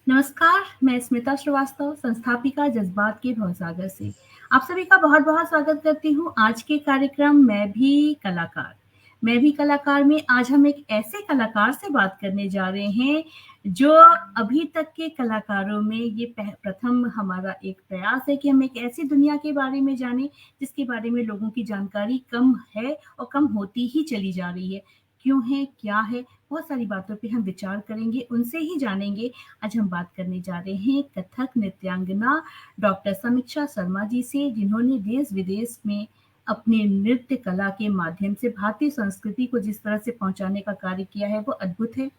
नमस्कार, मैं स्मिता श्रीवास्तव, संस्थापिका जज़्बात के भवसागर से। आप सभी का बहुत-बहुत स्वागत करती हूँ आज के कार्यक्रम मैं भी कलाकार में आज हम एक ऐसे कलाकार से बात करने जा रहे हैं, जो अभी तक के कलाकारों में ये प्रथम हमारा एक प्रयास है कि हम एक ऐसी दुनिया के बारे में जानें, जिसके बारे में लोगों की जानकारी कम है और कम होती ही चली जा रही है। क्यों है, क्या है, बहुत सारी बातों पे हम विचार करेंगे, उनसे ही जानेंगे। आज हम बात करने जा रहे हैं कथक नृत्यांगना डॉक्टर समीक्षा शर्मा जी से, जिन्होंने देश-विदेश में अपने नृत्य कला के माध्यम से भारतीय संस्कृति को जिस तरह से पहुँचाने का कार्य किया है, वो अद्भुत है।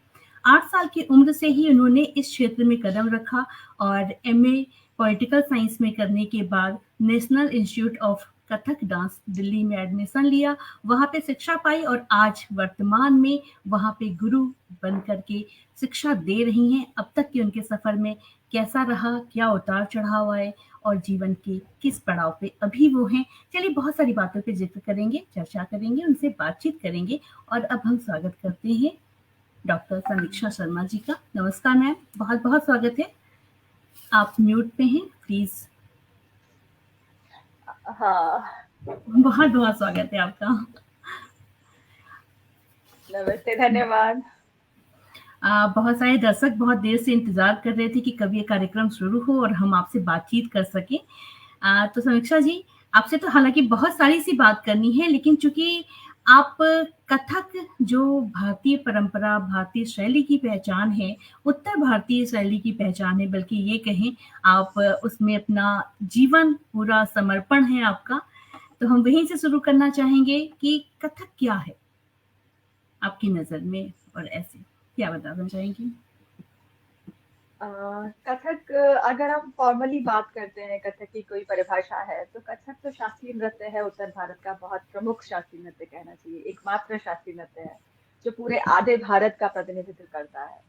8 साल की उम्र से ही उन्होंने इस क्षेत्र में कदम रखा और एमए पॉलिटिकल साइंस में करने के बाद national institute of Kathak dance Delhi में एडमिशन लिया, वहाँ पे शिक्षा पाई और आज वर्तमान में वहाँ पे गुरु बन कर के शिक्षा दे रही हैं। अब तक के उनके सफ़र में कैसा रहा, क्या उतार-चढ़ाव आए और जीवन के किस पड़ाव पे अभी वो हैं। चलिए बहुत सारी बातों पे ज़िक्र करेंगे, चर्चा करेंगे, उनसे बातचीत करेंगे और अब हम स्वागत करते हैं डॉक्टर समीक्षा शर्मा जी का। नमस्कार मैम, बहुत-बहुत स्वागत है। आप म्यूट पे हैं, प्लीज़। हाँ, बहुत-बहुत स्वागत है आपका। नमस्ते, धन्यवाद। बहुत सारे दर्शक बहुत देर से इंतज़ार कर रहे थे कि कब ये कार्यक्रम शुरू हो और हम आपसे बातचीत कर सकें। तो समीक्षा जी, आपसे तो हालाँकि बहुत सारी सी बात करनी है, लेकिन चूँकि आप कथक जो भारतीय परंपरा, भारतीय शैली की पहचान है, उत्तर भारतीय शैली की पहचान है, बल्कि ये कहें आप उसमें अपना जीवन पूरा समर्पण है आपका। तो हम वहीं से शुरू करना चाहेंगे कि कथक क्या है आपकी नज़र में और ऐसे? क्या बताना चाहेंगी? अ, कथक अगर हम फॉर्मली बात करते हैं, कथक की कोई परिभाषा है, तो कथक तो शास्त्रीय नृत्य है, उत्तर भारत का बहुत प्रमुख शास्त्रीय नृत्य कहना चाहिए, एकमात्र शास्त्रीय नृत्य है, जो पूरे आधे भारत का प्रतिनिधित्व करता है।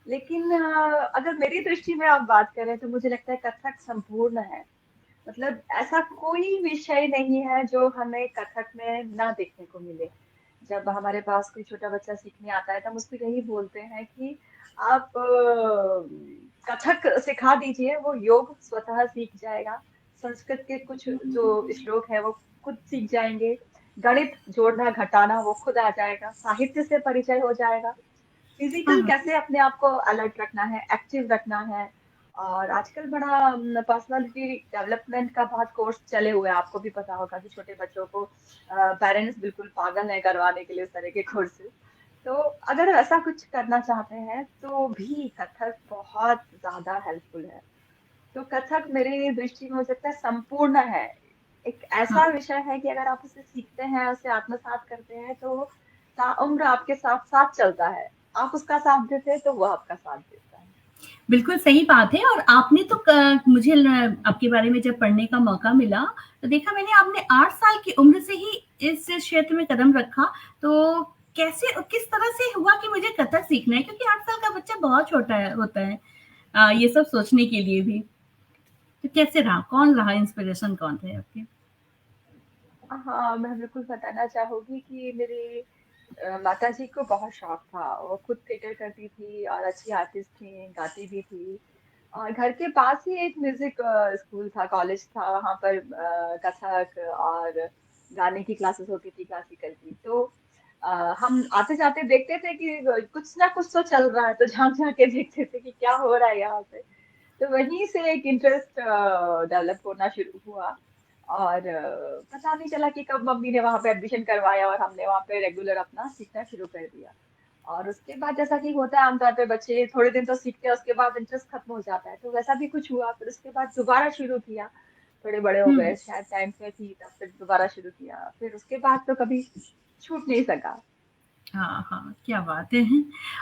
लेकिन अगर मेरी दृष्टि में आप बात करें, तो मुझे लगता है कथक संपूर्ण है। मतलब ऐसा कोई विषय नहीं है जो हमें कथक में ना देखने को मिले। जब हमारे पास कोई छोटा बच्चा सीखने आता है तो हम उसको यही बोलते हैं कि आप कथक सिखा दीजिए, वो योग स्वतः सीख जाएगा। संस्कृत के कुछ जो श्लोक है वो खुद सीख जाएंगे। गणित जोड़ना घटाना वो खुद आ जाएगा। साहित्य से परिचय हो जाएगा। हाँ, फिजिकल हाँ। कैसे अपने आप को अलर्ट रखना है, एक्टिव रखना है। और आजकल बड़ा पर्सनालिटी डेवलपमेंट का बहुत कोर्स चले हुए हैं, आपको भी पता होगा कि छोटे बच्चों को पेरेंट्स बिल्कुल पागल है करवाने के लिए इस तरह के कोर्सेज। तो अगर ऐसा कुछ करना चाहते हैं तो भी कथक बहुत ज्यादा हेल्पफुल है। तो कथक मेरी दृष्टि में हो सकता है संपूर्ण है। एक हाँ, ऐसा विषय है कि अगर आप उसे सीखते हैं, उसे आत्मसात करते हैं, तो ताउम्र आपके साथ साथ चलता है। आप उसका साथ देते हैं तो वो आपका साथ देता है। बिल्कुल सही बात है और आपने तो क मुझे ल आपके बारे में जब पढ़ने का मौका मिला, तो देखा मैंने आपने 8 साल की उम्र से ही इस क्षेत्र में कदम रखा, तो कैसे किस तरह से हुआ कि मुझे कथक सीखना है? क्योंकि 8 साल का बच्चा बहुत छोटा है होता है ये सब सोचने के लिए भी। तो कैसे रहा? कौन रहा इंस्पिरेशन कौन थे आपके? हाँ, मैं बिल्कुल बताना चाहूंगी कि मेरी माता जी को बहुत शौक था। वो खुद थिएटर करती थी और अच्छी आर्टिस्ट थी, गाती भी थी। और घर के पास ही एक म्यूजिक स्कूल था, कॉलेज था, वहां पर कथक और गाने की क्लासेस होती थी, क्लासिकल की। तो हम आते जाते देखते थे कि कुछ ना कुछ तो चल रहा है, तो झांक झांक के देखते थे कि क्या हो रहा है यहाँ पे। तो वहीं से एक इंटरेस्ट डेवलप होना शुरू हुआ। और पता नहीं चला कि कब मम्मी ने वहां पे एडमिशन करवाया और हमने वहां पे रेगुलर अपना सीखना शुरू कर दिया। और उसके बाद जैसा कि होता है आमतौर पे, बच्चे थोड़े दिन तो सीखते हैं, उसके बाद इंटरेस्ट खत्म हो जाता है, तो वैसा भी कुछ हुआ। फिर उसके बाद दोबारा शुरू किया। थोड़े बड़े हो हुँ। गए, शायद 10th में थी तब, फिर दोबारा शुरू किया। फिर उसके बाद तो कभी छूट नहीं सका। हाँ, हाँ, क्या बात है।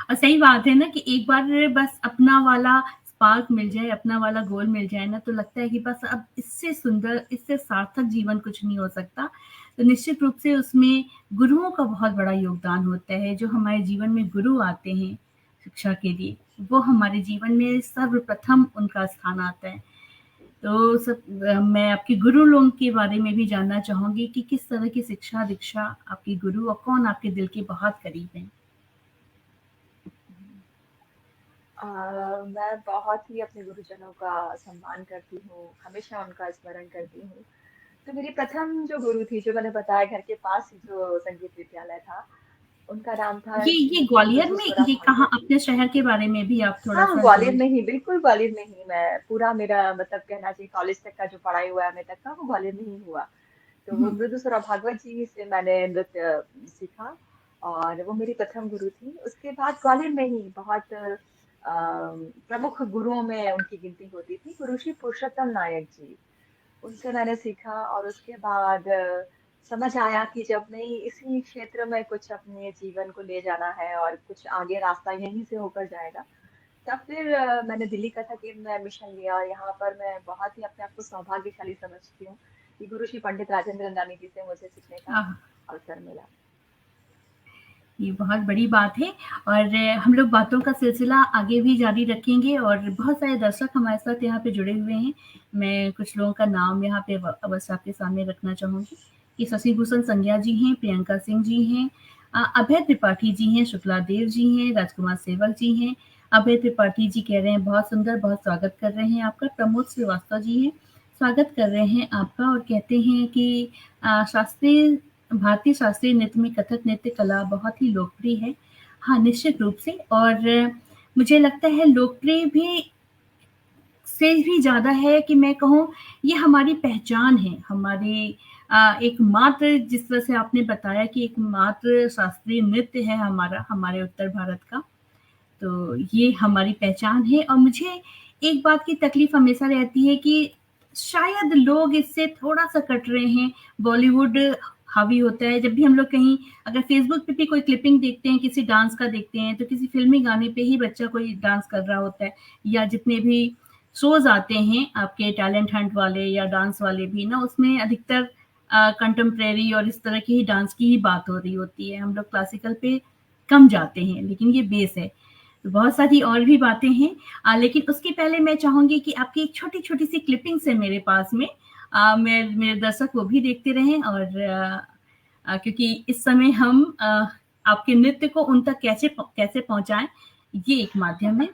और सही बात है ना कि एक बार बस अपना वाला स्पार्क मिल जाए, अपना वाला गोल मिल जाए ना, तो लगता है कि बस अब इससे सुंदर, इससे सार्थक जीवन कुछ नहीं हो सकता। तो निश्चित रूप से उसमें गुरुओं का बहुत बड़ा योगदान होता है, जो हमारे जीवन में गुरु आते हैं शिक्षा के लिए, वो हमारे जीवन में सर्वप्रथम उनका स्थान आता है। तो मैं आपके गुरु लोगों के बारे में भी जानना चाहूँगी कि किस तरह की शिक्षा-दीक्षा आपके गुरु और कौन आपके दिल के बहुत करीब हैं? मैं बहुत ही अपने गुरुजनों का सम्मान करती हूँ, हमेशा उनका स्मरण करती हूँ। तो मेरी प्रथम जो गुरु थी, जो मैंने बताया घर के पास ही जो संगीत विद्यालय था, उनका नाम था ये श्रीमती ग्वालियर में, मृदुस्वरा ये कहाँ, भागवत जी। अपने शहर के बारे में भी आप हाँ, थोड़ा-सा ग्वालियर ज़रूर। में ही, बिल्कुल ग्वालियर में ही। मैं पूरा मेरा मतलब कहना चाहिए कॉलेज तक का जो पढ़ाई हुआ है एमए तक का, वो ग्वालियर में ही हुआ। तो वो हुँ, मृदुस्वरा भागवत जी से मैंने नृत्य सीखा और वो मेरी प्रथम गुरु थी। उसके बाद ग्वालियर में ही बहुत प्रमुख गुरुओं में उनकी गिनती होती थी, गुरु श्री पुरुषोत्तम नायक जी। उनसे मैंने सीखा और उसके बाद समझ आया कि जब नहीं इसी क्षेत्र में कुछ अपने जीवन को ले जाना है और कुछ आगे रास्ता यहीं से होकर जाएगा, तब फिर मैंने दिल्ली कथक में एडमिशन लिया और यहाँ पर मैं बहुत ही अपने आप को सौभाग्यशाली समझती हूँ कि गुरु श्री पंडित राजेंद्र रंगानी जी से मुझे सीखने का आह! अवसर मिला। ये बहुत बड़ी बात है और हम लोग बातों का सिलसिला आगे भी जारी रखेंगे और बहुत सारे दर्शक हमारे साथ यहाँ पे जुड़े हुए हैं। मैं कुछ लोगों का नाम यहाँ पे अवश्य आपके सामने रखना चाहूँगी कि शशि भूषण संज्ञा जी हैं, प्रियंका सिंह जी हैं, अभय त्रिपाठी जी हैं, शुक्ला देव जी हैं, राजकुमार सेवक जी हैं। अभय त्रिपाठी जी कह रहे हैं बहुत सुंदर, बहुत स्वागत कर रहे हैं आपका। प्रमोद श्रीवास्तव जी हैं, स्वागत कर रहे हैं आपका और कहते हैं कि शास्त्रीय भारतीय शास्त्रीय नृत्य में कथक नृत्य कला बहुत ही लोकप्रिय है। हाँ, निश्चित रूप से और मुझे लगता है लोकप्रिय भी से भी ज़्यादा है कि मैं कहूँ ये हमारी पहचान है, हमारी एकमात्र जिस तरह से आपने बताया कि एकमात्र शास्त्रीय नृत्य है हमारा, हमारे उत्तर भारत का। तो ये हमारी पहचान है और मुझे एक बात की तकलीफ हमेशा रहती है कि शायद लोग इससे थोड़ा-सा कट रहे हैं। बॉलीवुड हावी होता है, जब भी हम लोग कहीं अगर फ़ेसबुक पे भी कोई क्लिपिंग देखते हैं, किसी डांस का देखते हैं, तो किसी फ़िल्मी गाने पे ही बच्चा कोई डांस कर रहा होता है या जितने भी शोज़ आते हैं आपके टैलेंट हंट वाले या डांस वाले भी ना, उसमें अधिकतर कंटेम्परेरी और इस तरह की ही डांस की ही बात हो रही होती है। हम लोग क्लासिकल पे कम जाते हैं, लेकिन ये बेस है। तो बहुत सारी और भी बातें हैं लेकिन उसके पहले मैं चाहूँगी कि आपकी एक छोटी-छोटी सी क्लिपिंग्स है मेरे पास में मेरे दर्शक वो भी देखते रहें और क्योंकि इस समय हम आपके नृत्य को उन तक कैसे पहुँचाएँ, ये एक माध्यम है।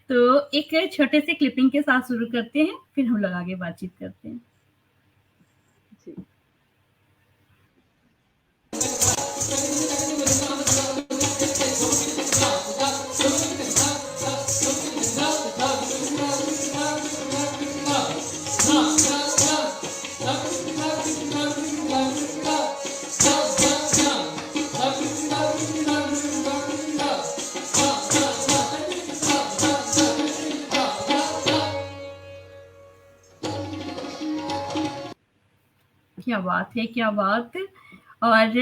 तो एक छोटे से क्लिपिंग के साथ शुरू करते हैं, फिर हम लोग आगे बातचीत करते हैं। जी। क्या बात है, क्या बात! और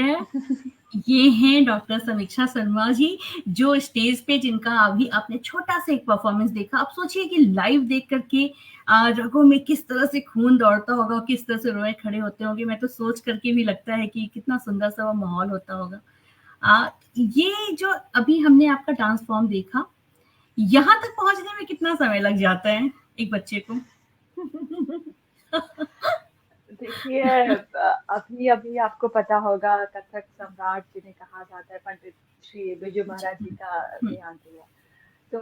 ये हैं डॉक्टर समीक्षा शर्मा जी, जो स्टेज पे जिनका अभी आपने छोटा-सा एक परफ़ॉर्मेंस देखा। आप सोचिए कि लाइव देख कर के रगों में किस तरह से खून दौड़ता होगा, किस तरह से रोए खड़े होते होंगे। मैं तो सोच कर के भी लगता है कि कितना सुंदर-सा वो माहौल होता होगा। ये जो अभी हमने आपका डांस फ़ॉर्म देखा, यहाँ तक पहुँचने में कितना समय लग जाता है एक बच्चे को? देखिए अभी अभी आपको पता होगा कथक सम्राट जिन्हें कहा जाता है पंडित श्री बिरजू जी। महाराज जी का हुँ, देहांत हुआ। तो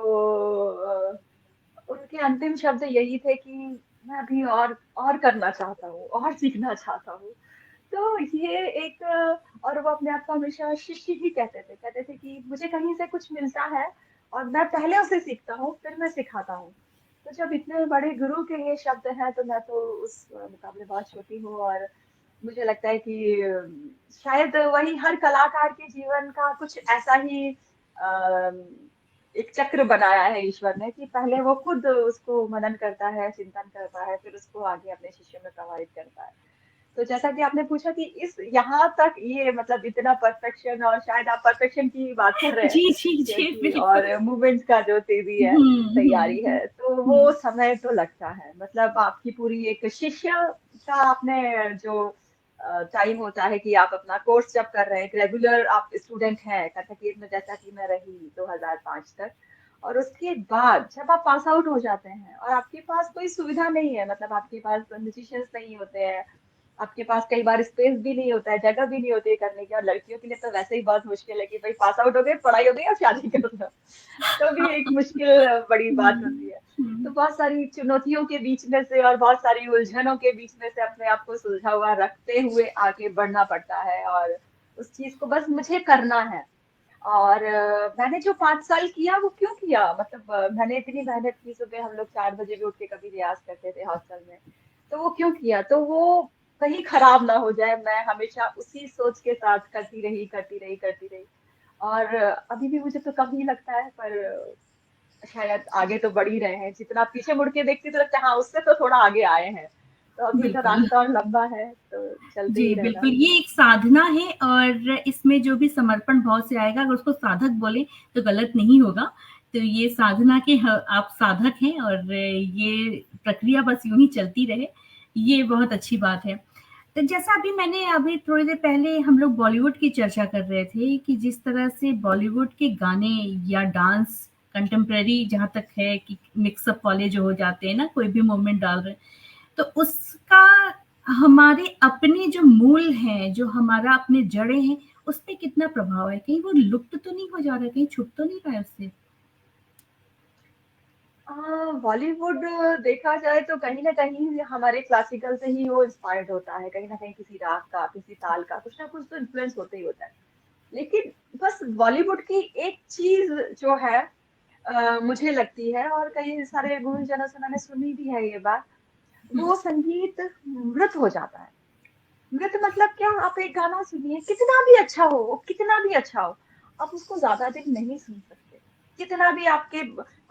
उनके अंतिम शब्द यही थे कि मैं अभी और करना चाहता हूँ और सीखना चाहता हूँ। तो ये एक और वो अपने आप को हमेशा शिष्य ही कहते थे कि मुझे कहीं से कुछ मिलता है और मैं पहले उसे सीखता हूँ फिर मैं सिखाता हूँ। तो जब इतने बड़े गुरु के ये शब्द हैं तो मैं तो उस मुकाबले बहुत छोटी हूँ और मुझे लगता है कि शायद वही हर कलाकार के जीवन का कुछ ऐसा ही एक चक्र बनाया है ईश्वर ने कि पहले वो खुद उसको मनन करता है, चिंतन करता है, फिर उसको आगे अपने शिष्यों में प्रवाहित करता है। तो जैसा कि आपने पूछा कि इस यहाँ तक ये मतलब इतना परफेक्शन और शायद आप परफेक्शन की बात कर रहे हैं जी, जी, जी, क्योंकि बिल्कुल। और मूवमेंट्स का जो तेजी है, हुँ, तैयारी हुँ, है, तो हुँ। वो समय तो लगता है। मतलब आपकी पूरी एक शिष्य का आपने जो टाइम होता है कि आप अपना कोर्स जब कर रहे हैं, एक रेगुलर आप स्टूडेंट हैं कथक में जैसा कि मैं रही 2005 तक और उसके बाद जब आप पास आउट हो जाते हैं और आपके पास कोई सुविधा नहीं है मतलब आपके पास म्यूजिशियंस नहीं होते हैं आपके पास कई बार स्पेस भी नहीं होता है, जगह भी नहीं होती है करने की, और लड़कियों के लिए तो वैसे ही बहुत मुश्किल है कि भाई पास आउट हो गए, पढ़ाई हो गई और शादी कर दो। तो भी एक मुश्किल बड़ी बात होती हुँ, है। तो हुँ, बहुत सारी चुनौतियों के बीच में से और बहुत सारी उलझनों के बीच में से अपने आप को सुलझा हुआ रखते हुए आगे बढ़ना पड़ता है, और उस चीज को बस मुझे करना है। और मैंने जो 5 साल किया वो क्यों किया, मतलब मैंने इतनी मेहनत की, सुबह हम लोग 4 बजे भी उठ के कभी रियाज करते थे हॉस्टल में। तो वो क्यों किया, तो वो कहीं खराब ना हो जाए, मैं हमेशा उसी सोच के साथ करती रही करती रही करती रही। और अभी भी मुझे तो कम ही लगता है, पर शायद आगे तो बढ़ ही रहे हैं, जितना पीछे मुड़ के देखती तो लगता है हाँ उससे तो थोड़ा आगे आए हैं। तो अभी तो बिल्कुल। रास्ता और लंबा है, तो चलते जी, ही रहना बिल्कुल, है। ये एक साधना है और इसमें जो भी समर्पण भाव से आएगा, अगर उसको साधक बोलें, तो गलत नहीं होगा। तो ये साधना के आप साधक हैं और ये प्रक्रिया बस यूँ ही चलती रहे, ये बहुत अच्छी बात है। तो जैसा अभी थोड़ी देर पहले हम लोग बॉलीवुड की चर्चा कर रहे थे कि जिस तरह से बॉलीवुड के गाने या डांस कंटेम्परेरी जहाँ तक है कि मिक्स अप वाले जो हो जाते हैं ना, कोई भी मूवमेंट डाल रहे हैं, तो उसका हमारे अपने जो मूल हैं, जो हमारा अपने जड़ें हैं, उस पे कितना प्रभाव है? कहीं वो लुप्त तो नहीं हो जा रहा है, कहीं छुप तो नहीं रहा है उससे? बॉलीवुड देखा जाए तो कहीं ना कहीं हमारे क्लासिकल से ही वो इंस्पायर्ड होता है, कहीं ना कहीं किसी राग का, किसी ताल का, कुछ ना कुछ तो इन्फ्लुएंस होता ही होता है। लेकिन बस बॉलीवुड की एक चीज जो है, मुझे लगती है, और कई सारे गुरुजनों से मैंने सुनी भी है ये बात, हुँ, वो संगीत मृत हो जाता है। मृत मतलब क्या, आप एक गाना सुनिए, कितना भी अच्छा हो, वो कितना भी अच्छा हो, आप उसको ज्यादा दिन नहीं सुन सकते। कितना भी आपके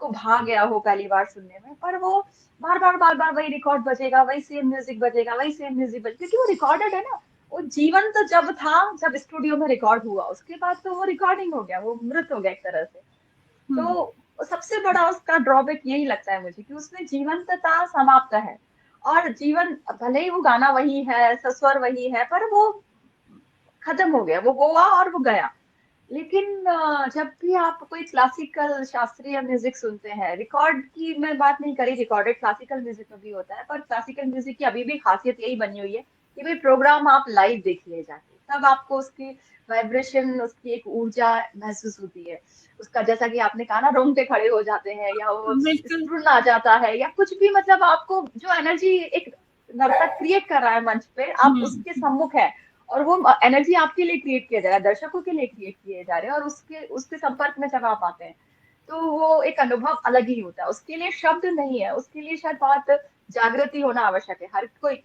को भा गया हो पहली बार सुनने में, पर वो बार बार वही रिकॉर्ड बजेगा, वही सेम म्यूजिक बजेगा, वही सेम म्यूजिक बजेगा, क्योंकि वो रिकॉर्डेड है ना। वो जीवन तो जब था, जब स्टूडियो में रिकॉर्ड हुआ, उसके बाद तो वो रिकॉर्डिंग हो गया, वो मृत हो गया एक तरह से। हुँ, तो सबसे बड़ा उसका ड्रॉबैक यही लगता है मुझे, कि उसमें जीवंतता समाप्त है। और जीवन, भले ही वो गाना वही है, सस्वर वही है, पर वो खत्म हो गया, वो हुआ और वो गया। लेकिन जब भी आप कोई क्लासिकल शास्त्रीय म्यूजिक सुनते हैं, रिकॉर्ड की मैं बात नहीं करी, रिकॉर्डेड क्लासिकल म्यूजिक में भी होता है, पर क्लासिकल म्यूजिक की अभी भी खासियत यही बनी हुई है कि भाई प्रोग्राम आप लाइव देखिए जाके, तब आपको उसकी वाइब्रेशन, उसकी एक ऊर्जा महसूस होती है। उसका जैसा कि आपने कहा ना, रोंगटे खड़े हो जाते हैं, या वो बिल्कुल। स्फुरन आ जाता है, या कुछ भी, मतलब आपको जो एनर्जी एक नर्तक क्रिएट कर रहा है मंच पे, आप हुँ, उसके सम्मुख है, और वो एनर्जी आपके लिए क्रिएट किया जा रहा है, दर्शकों के लिए क्रिएट किए जा रहे हैं, और उसके उसके संपर्क में जब आप आते हैं, तो वो एक अनुभव अलग ही होता है। उसके लिए शब्द नहीं है, उसके लिए शायद बहुत जागृति होना आवश्यक है।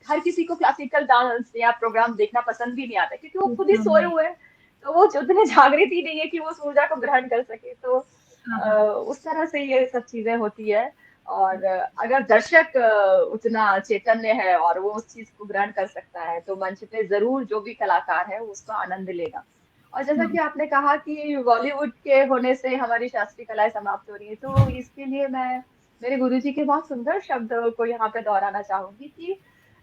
हर किसी को क्लासिकल डांस या प्रोग्राम देखना पसंद भी नहीं आता, क्योंकि वो खुद ही बिल्कुल सोए नहीं। हुए हैं। तो वो उतने जागृत ही नहीं है कि वो उस ऊर्जा को ग्रहण कर सके। तो हाँ, हाँ। उस तरह से ये सब चीजें होती है। और अगर दर्शक उतना चैतन्य है और वो उस चीज को ग्रहण कर सकता है, तो मंच पे जरूर जो भी कलाकार है वो उसका आनंद लेगा। और जैसा हुँ, कि आपने कहा कि बॉलीवुड के होने से हमारी शास्त्रीय कलाएं समाप्त हो रही है, तो इसके लिए मैं मेरे गुरुजी के बहुत सुंदर शब्द को यहाँ पे दोहराना चाहूंगी कि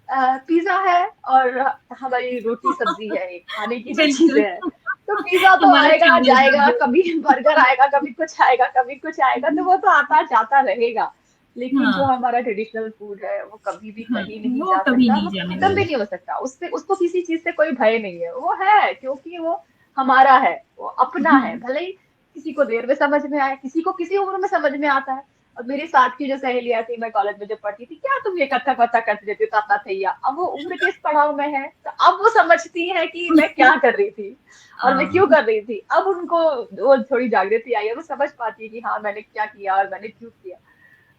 पिज्जा है और हमारी रोटी सब्जी है, एक खाने की जो चीजें बिल्कुल। हैं। तो पिज्जा तो हमारा आएगा जाएगा, चावल-दाल। कभी बर्गर आएगा, कभी कुछ आएगा, कभी कुछ आएगा, तो वो तो आता जाता रहेगा। लेकिन जो हाँ, हमारा ट्रेडिशनल फूड है, वो कभी भी हाँ, कहीं नहीं वो जा कभी सकता, नहीं वो जाने खत्म भी वाला। नहीं हो सकता। उससे उसको किसी चीज से कोई भय नहीं है, वो है क्योंकि वो हमारा है, वो अपना है। हुँ, भले ही किसी को देर में समझ में आए, किसी को किसी उम्र में समझ में आता है। और मेरी साथ की जो सहेलियां थी, मैं कॉलेज में जब पढ़ती थी, क्या तुम ये कत्था पत्था करती रहती हो, ताता थैया, अब वो उम्र के इस पड़ाव में है, तो अब वो समझती है कि मैं क्या कर रही थी और मैं क्यों हाँ, कर रही थी। अब उनको वो थोड़ी जागृति आई है, वो समझ पाती है कि हाँ मैंने क्या किया और मैंने क्यों किया। हाँ,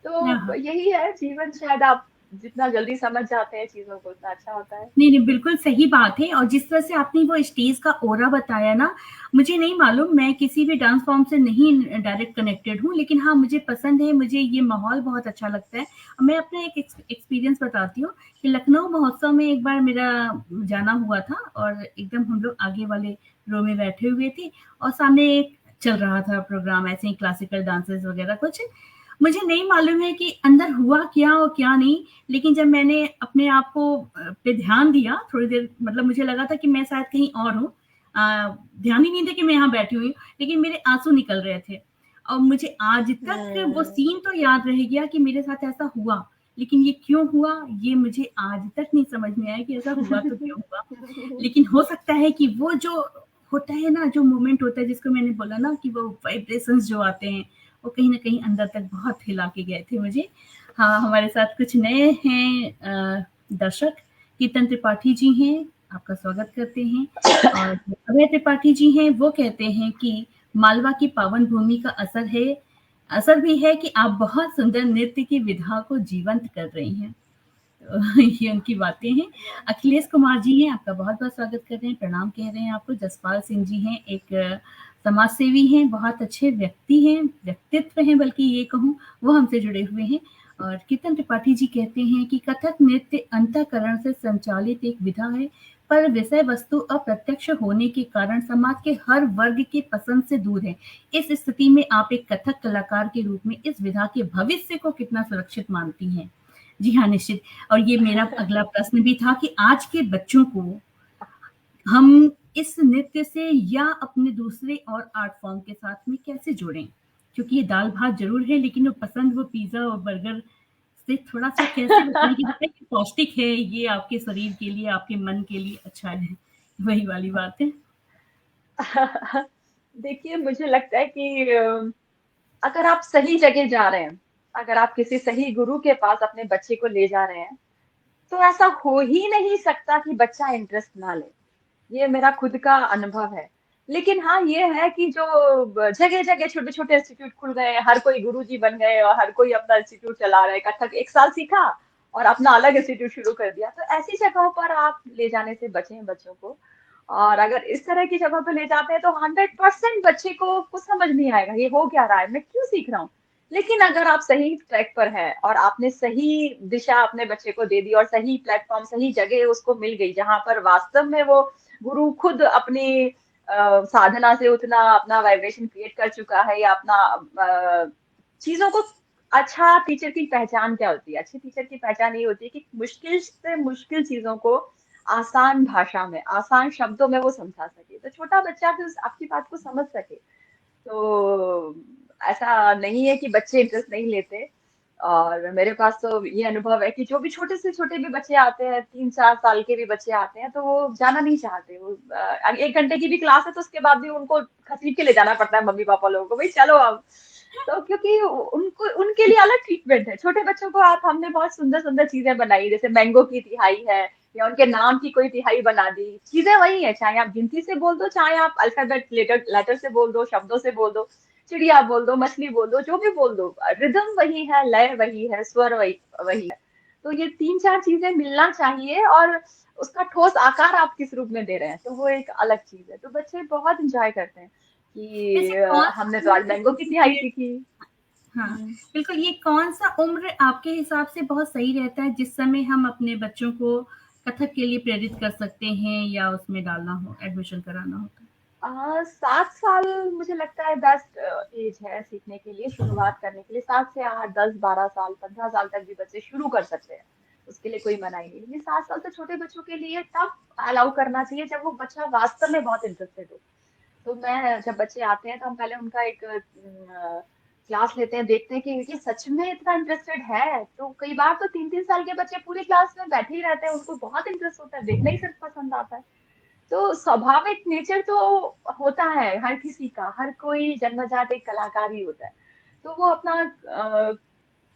तो हाँ। यही है जीवन, शायद आप जितना जल्दी समझ जाते हैं चीजों को, उतना अच्छा होता है। नहीं, नहीं, बिल्कुल सही बात है और जिस तरह से आपने वो स्टेज का ऑरा बताया ना, मुझे नहीं मालूम, मैं किसी भी डांस फॉर्म से नहीं डायरेक्ट कनेक्टेड हूँ, लेकिन हाँ, मुझे पसंद है, मुझे ये माहौल बहुत अच्छा लगता है। मैं अपना एक एक्सपीरियंस बताती हूँ कि लखनऊ महोत्सव में एक बार मेरा जाना हुआ था और एकदम हम लोग आगे वाले रो में बैठे हुए थे और सामने एक चल रहा था प्रोग्राम, ऐसे ही क्लासिकल डांसेस वगैरह कुछ। मुझे नहीं मालूम है कि अंदर हुआ क्या और क्या नहीं, लेकिन जब मैंने अपने आप को पे ध्यान दिया थोड़ी देर, मतलब मुझे लगा था कि मैं शायद कहीं और हूँ, ध्यान ही नहीं था कि मैं यहाँ बैठी हुई हूँ, लेकिन मेरे आंसू निकल रहे थे और मुझे आज तक वो हम्म। सीन तो याद रह गया कि मेरे साथ ऐसा हुआ लेकिन ये क्यों हुआ, ये मुझे आज तक नहीं समझ में आया कि ऐसा हुआ तो क्यों हुआ। लेकिन हो सकता है कि वो जो होता है ना, जो मोमेंट होता है जिसको मैंने बोला ना कि वो वाइब्रेशंस जो आते हैं, वो कहीं न कहीं अंदर तक बहुत हिला के गए थे मुझे। हाँ, हमारे साथ कुछ नए हैं दर्शक, कीर्तन त्रिपाठी जी हैं, आपका स्वागत करते हैं। और अभय त्रिपाठी जी हैं, वो कहते हैं कि मालवा की पावन भूमि का असर भी है कि आप बहुत सुंदर नृत्य की विधा को जीवंत कर रही हैं। तो ये उनकी बातें हैं। अखिलेश कुमार जी हैं, आपका बहुत-बहुत स्वागत कर रहे हैं, प्रणाम कह रहे हैं आपको। जसपाल सिंह जी हैं, एक समाज सेवी हैं, बहुत अच्छे व्यक्ति हैं, व्यक्तित्व हैं बल्कि ये कहूँ, वो हमसे जुड़े हुए हैं। और कीर्तन त्रिपाठी जी कहते हैं कि कथक नृत्य अंतःकरण से संचालित एक विधा है, पर विषय वस्तु अप्रत्यक्ष होने के कारण समाज के हर वर्ग के पसंद से दूर है। इस स्थिति में आप एक कथक कलाकार के रूप में इस विधा के भविष्य को कितना सुरक्षित मानती हैं? जी हाँ, निश्चित। और ये मेरा अगला प्रश्न भी था कि आज के बच्चों को हम इस नृत्य से या अपने दूसरे और आर्ट फॉर्म के साथ में कैसे जोड़ें? क्योंकि ये दाल-भात ज़रूर है, लेकिन वो पसंद वो पिज़्ज़ा और बर्गर से थोड़ा-सा कैसे बताएँ कि होता है कि पौष्टिक है, ये आपके शरीर के लिए, आपके मन के लिए अच्छा है। वही वाली बात है। देखिए, मुझे लगता है कि अगर आप सही जगह जा रहे हैं, अगर आप किसी सही गुरु के पास अपने बच्चे को ले जा रहे हैं, तो ऐसा हो ही नहीं सकता कि बच्चा इंटरेस्ट ना ले। ये मेरा खुद का अनुभव है। लेकिन हाँ, ये है कि जो जगह-जगह छोटे-छोटे इंस्टीट्यूट खुल गए हैं, हर कोई गुरुजी बन गए और हर कोई अपना इंस्टीट्यूट चला रहा है। कथक 1 साल सीखा और अपना अलग इंस्टीट्यूट शुरू कर दिया। तो ऐसी जगहों पर आप ले जाने से बचें बच्चों को। और अगर इस तरह की जगह पे ले जाते हैं तो 100% बच्चे को कुछ समझ नहीं आएगा, ये हो क्या रहा है, मैं क्यों सीख रहा हूँ? लेकिन अगर आप सही ट्रैक पर हैं और आपने सही दिशा अपने बच्चे को दे दी और सही प्लेटफ़ॉर्म, सही जगह उसको मिल गई, जहाँ पर वास्तव में वो गुरु खुद अपनी साधना से उतना अपना वाइब्रेशन क्रिएट कर चुका है या अपना चीज़ों को अच्छा टीचर की पहचान क्या होती है? अच्छी टीचर की पहचान ये होती है कि मुश्किल से मुश्किल चीज़ों को आसान भाषा में, आसान शब्दों में वो समझा सके। तो छोटा बच्चा भी उस आपकी बात को समझ सके। तो ऐसा नहीं है कि बच्चे इंटरेस्ट नहीं लेते और मेरे पास तो ये अनुभव है कि जो भी छोटे से छोटे भी बच्चे आते हैं, 3-4 साल के भी बच्चे आते हैं, तो वो जाना नहीं चाहते। वो 1 घंटे की भी क्लास है तो उसके बाद भी उनको खसीट के ले जाना पड़ता है मम्मी-पापा लोगों को, भई चलो अब। तो क्योंकि उनको उनके लिए अलग ट्रीटमेंट है। छोटे बच्चों को आप हमने बहुत सुंदर-सुंदर चीज़ें बनाई, जैसे मैंगो की तिहाई है या उनके नाम की कोई तिहाई बना दी। चीज़ें वही है, चाहे आप गिनती से बोल दो, चाहे आप अल्फ़ाबेट लेटर लेटर से बोल दो, शब्दों से बोल दो, चिड़िया बोल दो, मछली बोल दो, जो भी बोल दो। रिदम वही है, लय वही है, स्वर वही वही है। तो ये 3-4 चीज़ें मिलना चाहिए और उसका ठोस आकार आप किस रूप में दे रहे हैं, तो वो एक अलग चीज़ है। तो बच्चे बहुत एन्जॉय करते हैं कि वैसे कौन-सा हमने तो आज उम्र मैंगो की इस तिहाई लिए सीखी। हाँ, हुँ। बिल्कुल, ये कौन-सा उम्र आपके हिसाब से बहुत सही रहता है, जिस समय हम अपने बच्चों को कथक के लिए प्रेरित कर सकते हैं या उसमें डालना हो, एडमिशन कराना हो तो? 7 साल मुझे लगता है बेस्ट एज है सीखने के लिए, शुरुआत करने के लिए। 7 से 8, 10, 12 साल, 15 साल तक भी बच्चे शुरू कर सकते हैं। उसके लिए कोई मनाही नहीं। लेकिन 7 साल तो छोटे बच्चों के लिए तब अलाउ करना चाहिए जब वो बच्चा वास्तव में बहुत इंटरेस्टेड हो। तो मैं जब बच्चे आते हैं तो हम पहले उनका एक क्लास लेते हैं, देखते हैं कि ये सच में इतना इंटरेस्टेड है। तो कई बार तो 3-3 साल के बच्चे पूरी क्लास में बैठे ही रहते हैं, उनको बहुत इंटरेस्ट होता है, देखना ही सिर्फ पसंद आता है। तो स्वाभाविक नेचर तो होता है हर किसी का, हर कोई जन्मजात एक कलाकार ही होता है। तो वो अपना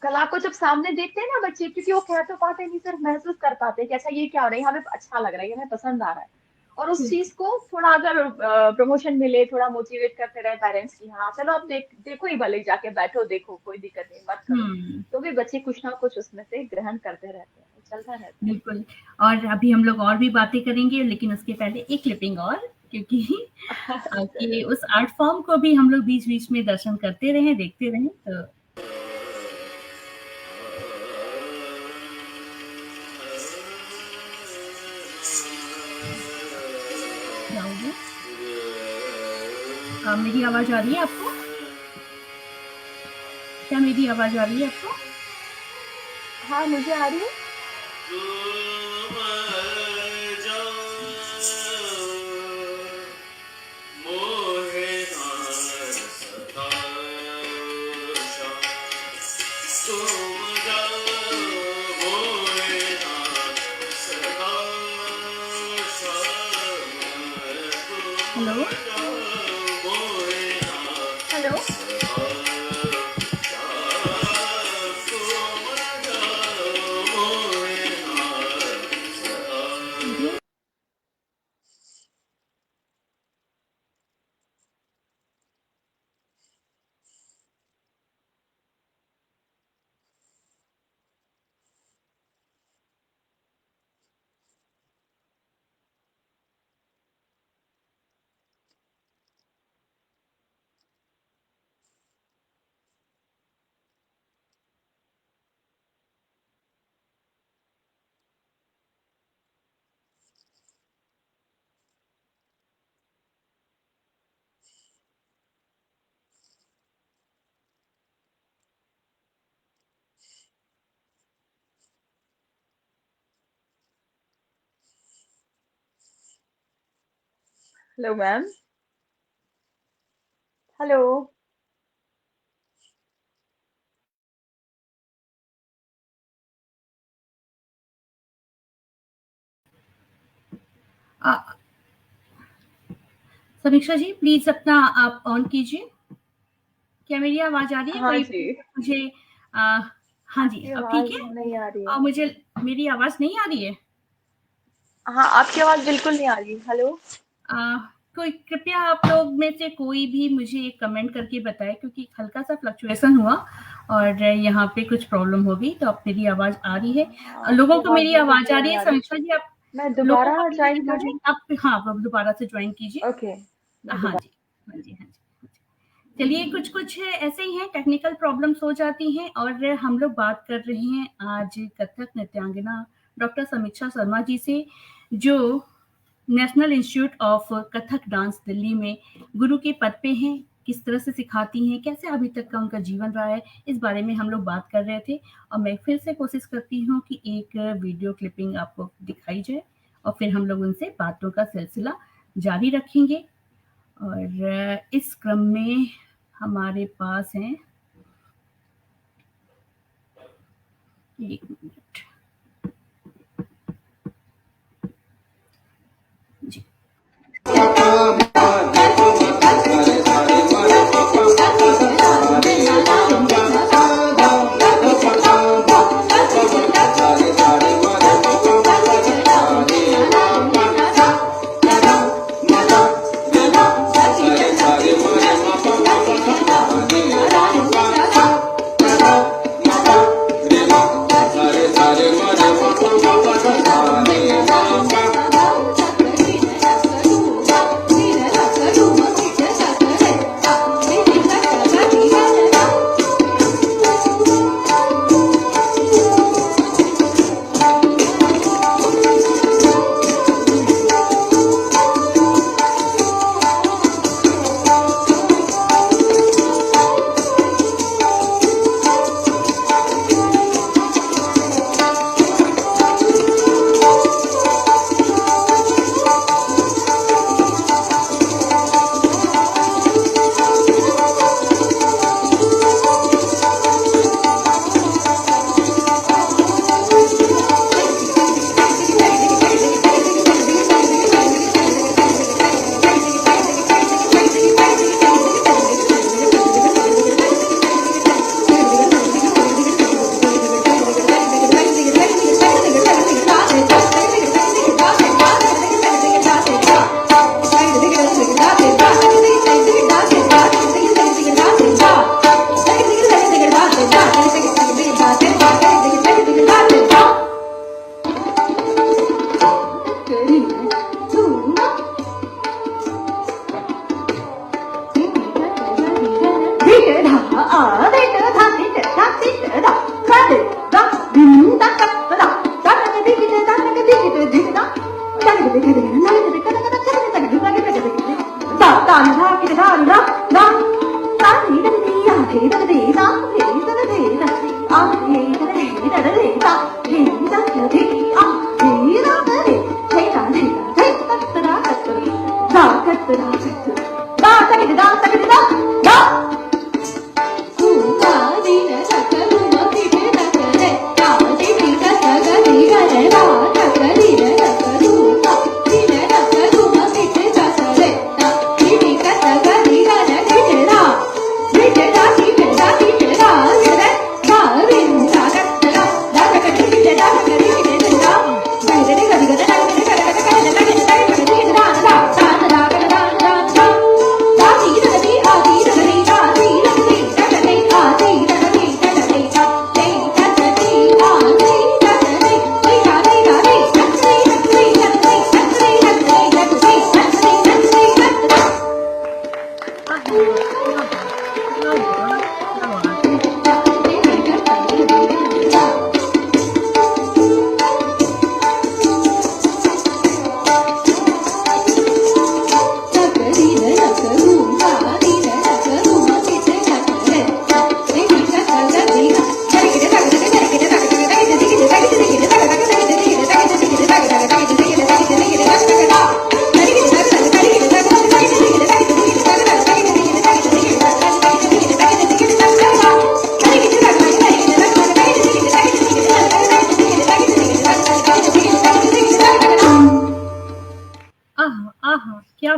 कला को जब सामने देखते हैं ना बच्चे, क्योंकि वो कह तो पाते नहीं, सिर्फ महसूस कर पाते हैं कि अच्छा ये क्या हो रहा है, हमें अच्छा लग रहा है, ये हमें पसंद आ रहा है। और उस चीज को थोड़ा अगर प्रमोशन मिले, थोड़ा मोटिवेट करते रहे पेरेंट्स की, हाँ चलो अब देखो ही, भले ही जाके बैठो, देखो कोई दिक्कत नहीं, मत करो। हुँ, तो भी बच्चे कुछ ना कुछ उसमें से ग्रहण करते रहते हैं, चलता रहता है। बिल्कुल। और अभी हम लोग और भी बातें करेंगे, लेकिन उसके पहले एक क्लिपिंग और, क्योंकि चलो। आपके उस आर्ट फॉर्म को भी हम लोग बीच-बीच में दर्शन करते रहें, देखते रहें, तो क्या हो गया? मेरी आवाज़ आ रही है आपको? क्या मेरी आवाज़ आ रही है आपको? हाँ, मुझे आ रही है। Hello ma'am. हेलो। अ, समीक्षा जी प्लीज अपना आप ऑन कीजिए। क्या मेरी आवाज आ रही है? हाँ कोई जी। मुझे आ, हाँ जी, आपकी अब ठीक आवाज है। नहीं आ रही है। और मुझे मेरी आवाज नहीं आ रही है? हाँ, आपकी आवाज बिल्कुल नहीं आ रही। हेलो। आ, कोई कृपया आप लोग में से कोई भी मुझे एक कमेंट करके बताए, क्योंकि हल्का सा फ्लक्चुएशन हुआ और यहाँ पे कुछ प्रॉब्लम हो गई। तो अब मेरी आवाज आ रही है? हाँ, आपकी लोगों को आवाज मेरी बिल्कुल आवाज आ क्लियर रही नहीं है? आ रही। समीक्षा जी आप मैं लोगों को दोबारा मेरी ज्वाइन आवाज करूँ? आप हाँ, आप दोबारा से ज्वाइन कीजिए। ओके, मैं हाँ दोबारा। जी, हाँ जी, हाँ जी। चलिए, कुछ कुछ ऐसे ही हैं, टेक्निकल प्रॉब्लम्स हो जाती हैं। और हम लोग बात कर रहे हैं आज कथक नृत्यांगना डॉक्टर समीक्षा शर्मा जी से, जो national institute of Kathak dance Delhi में गुरु के पद पे हैं। किस तरह से सिखाती हैं, कैसे अभी तक का उनका जीवन रहा है, इस बारे में हम लोग बात कर रहे थे। और मैं फिर से कोशिश करती हूँ कि एक वीडियो क्लिपिंग आपको दिखाई जाए, और फिर हम लोग उनसे बातों का सिलसिला जारी रखेंगे। और इस क्रम में हमारे पास हैं, एक मिनट जी।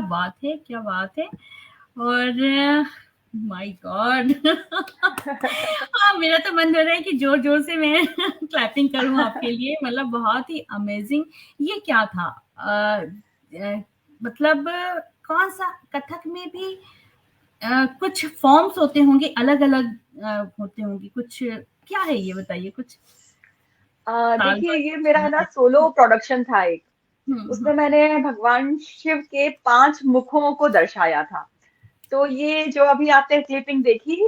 बात है, क्या बात है। और माय गॉड हाँ, मेरा तो मन हो रहा है कि जोर-जोर से मैं क्लैपिंग करूँ आपके लिए, मतलब बहुत ही अमेज़िंग। ये क्या था? मतलब कौन-सा कथक में भी कुछ फॉर्म्स होते होंगे, अलग-अलग होते होंगे, कुछ क्या है ये बताइए कुछ? ताल देखिए ये मेरा है ना वाद्य सोलो प्रोडक्शन था एक। हुँ, उसमें हुँ। मैंने भगवान शिव के 5 मुखों को दर्शाया था। तो ये जो अभी आपने क्लिपिंग देखी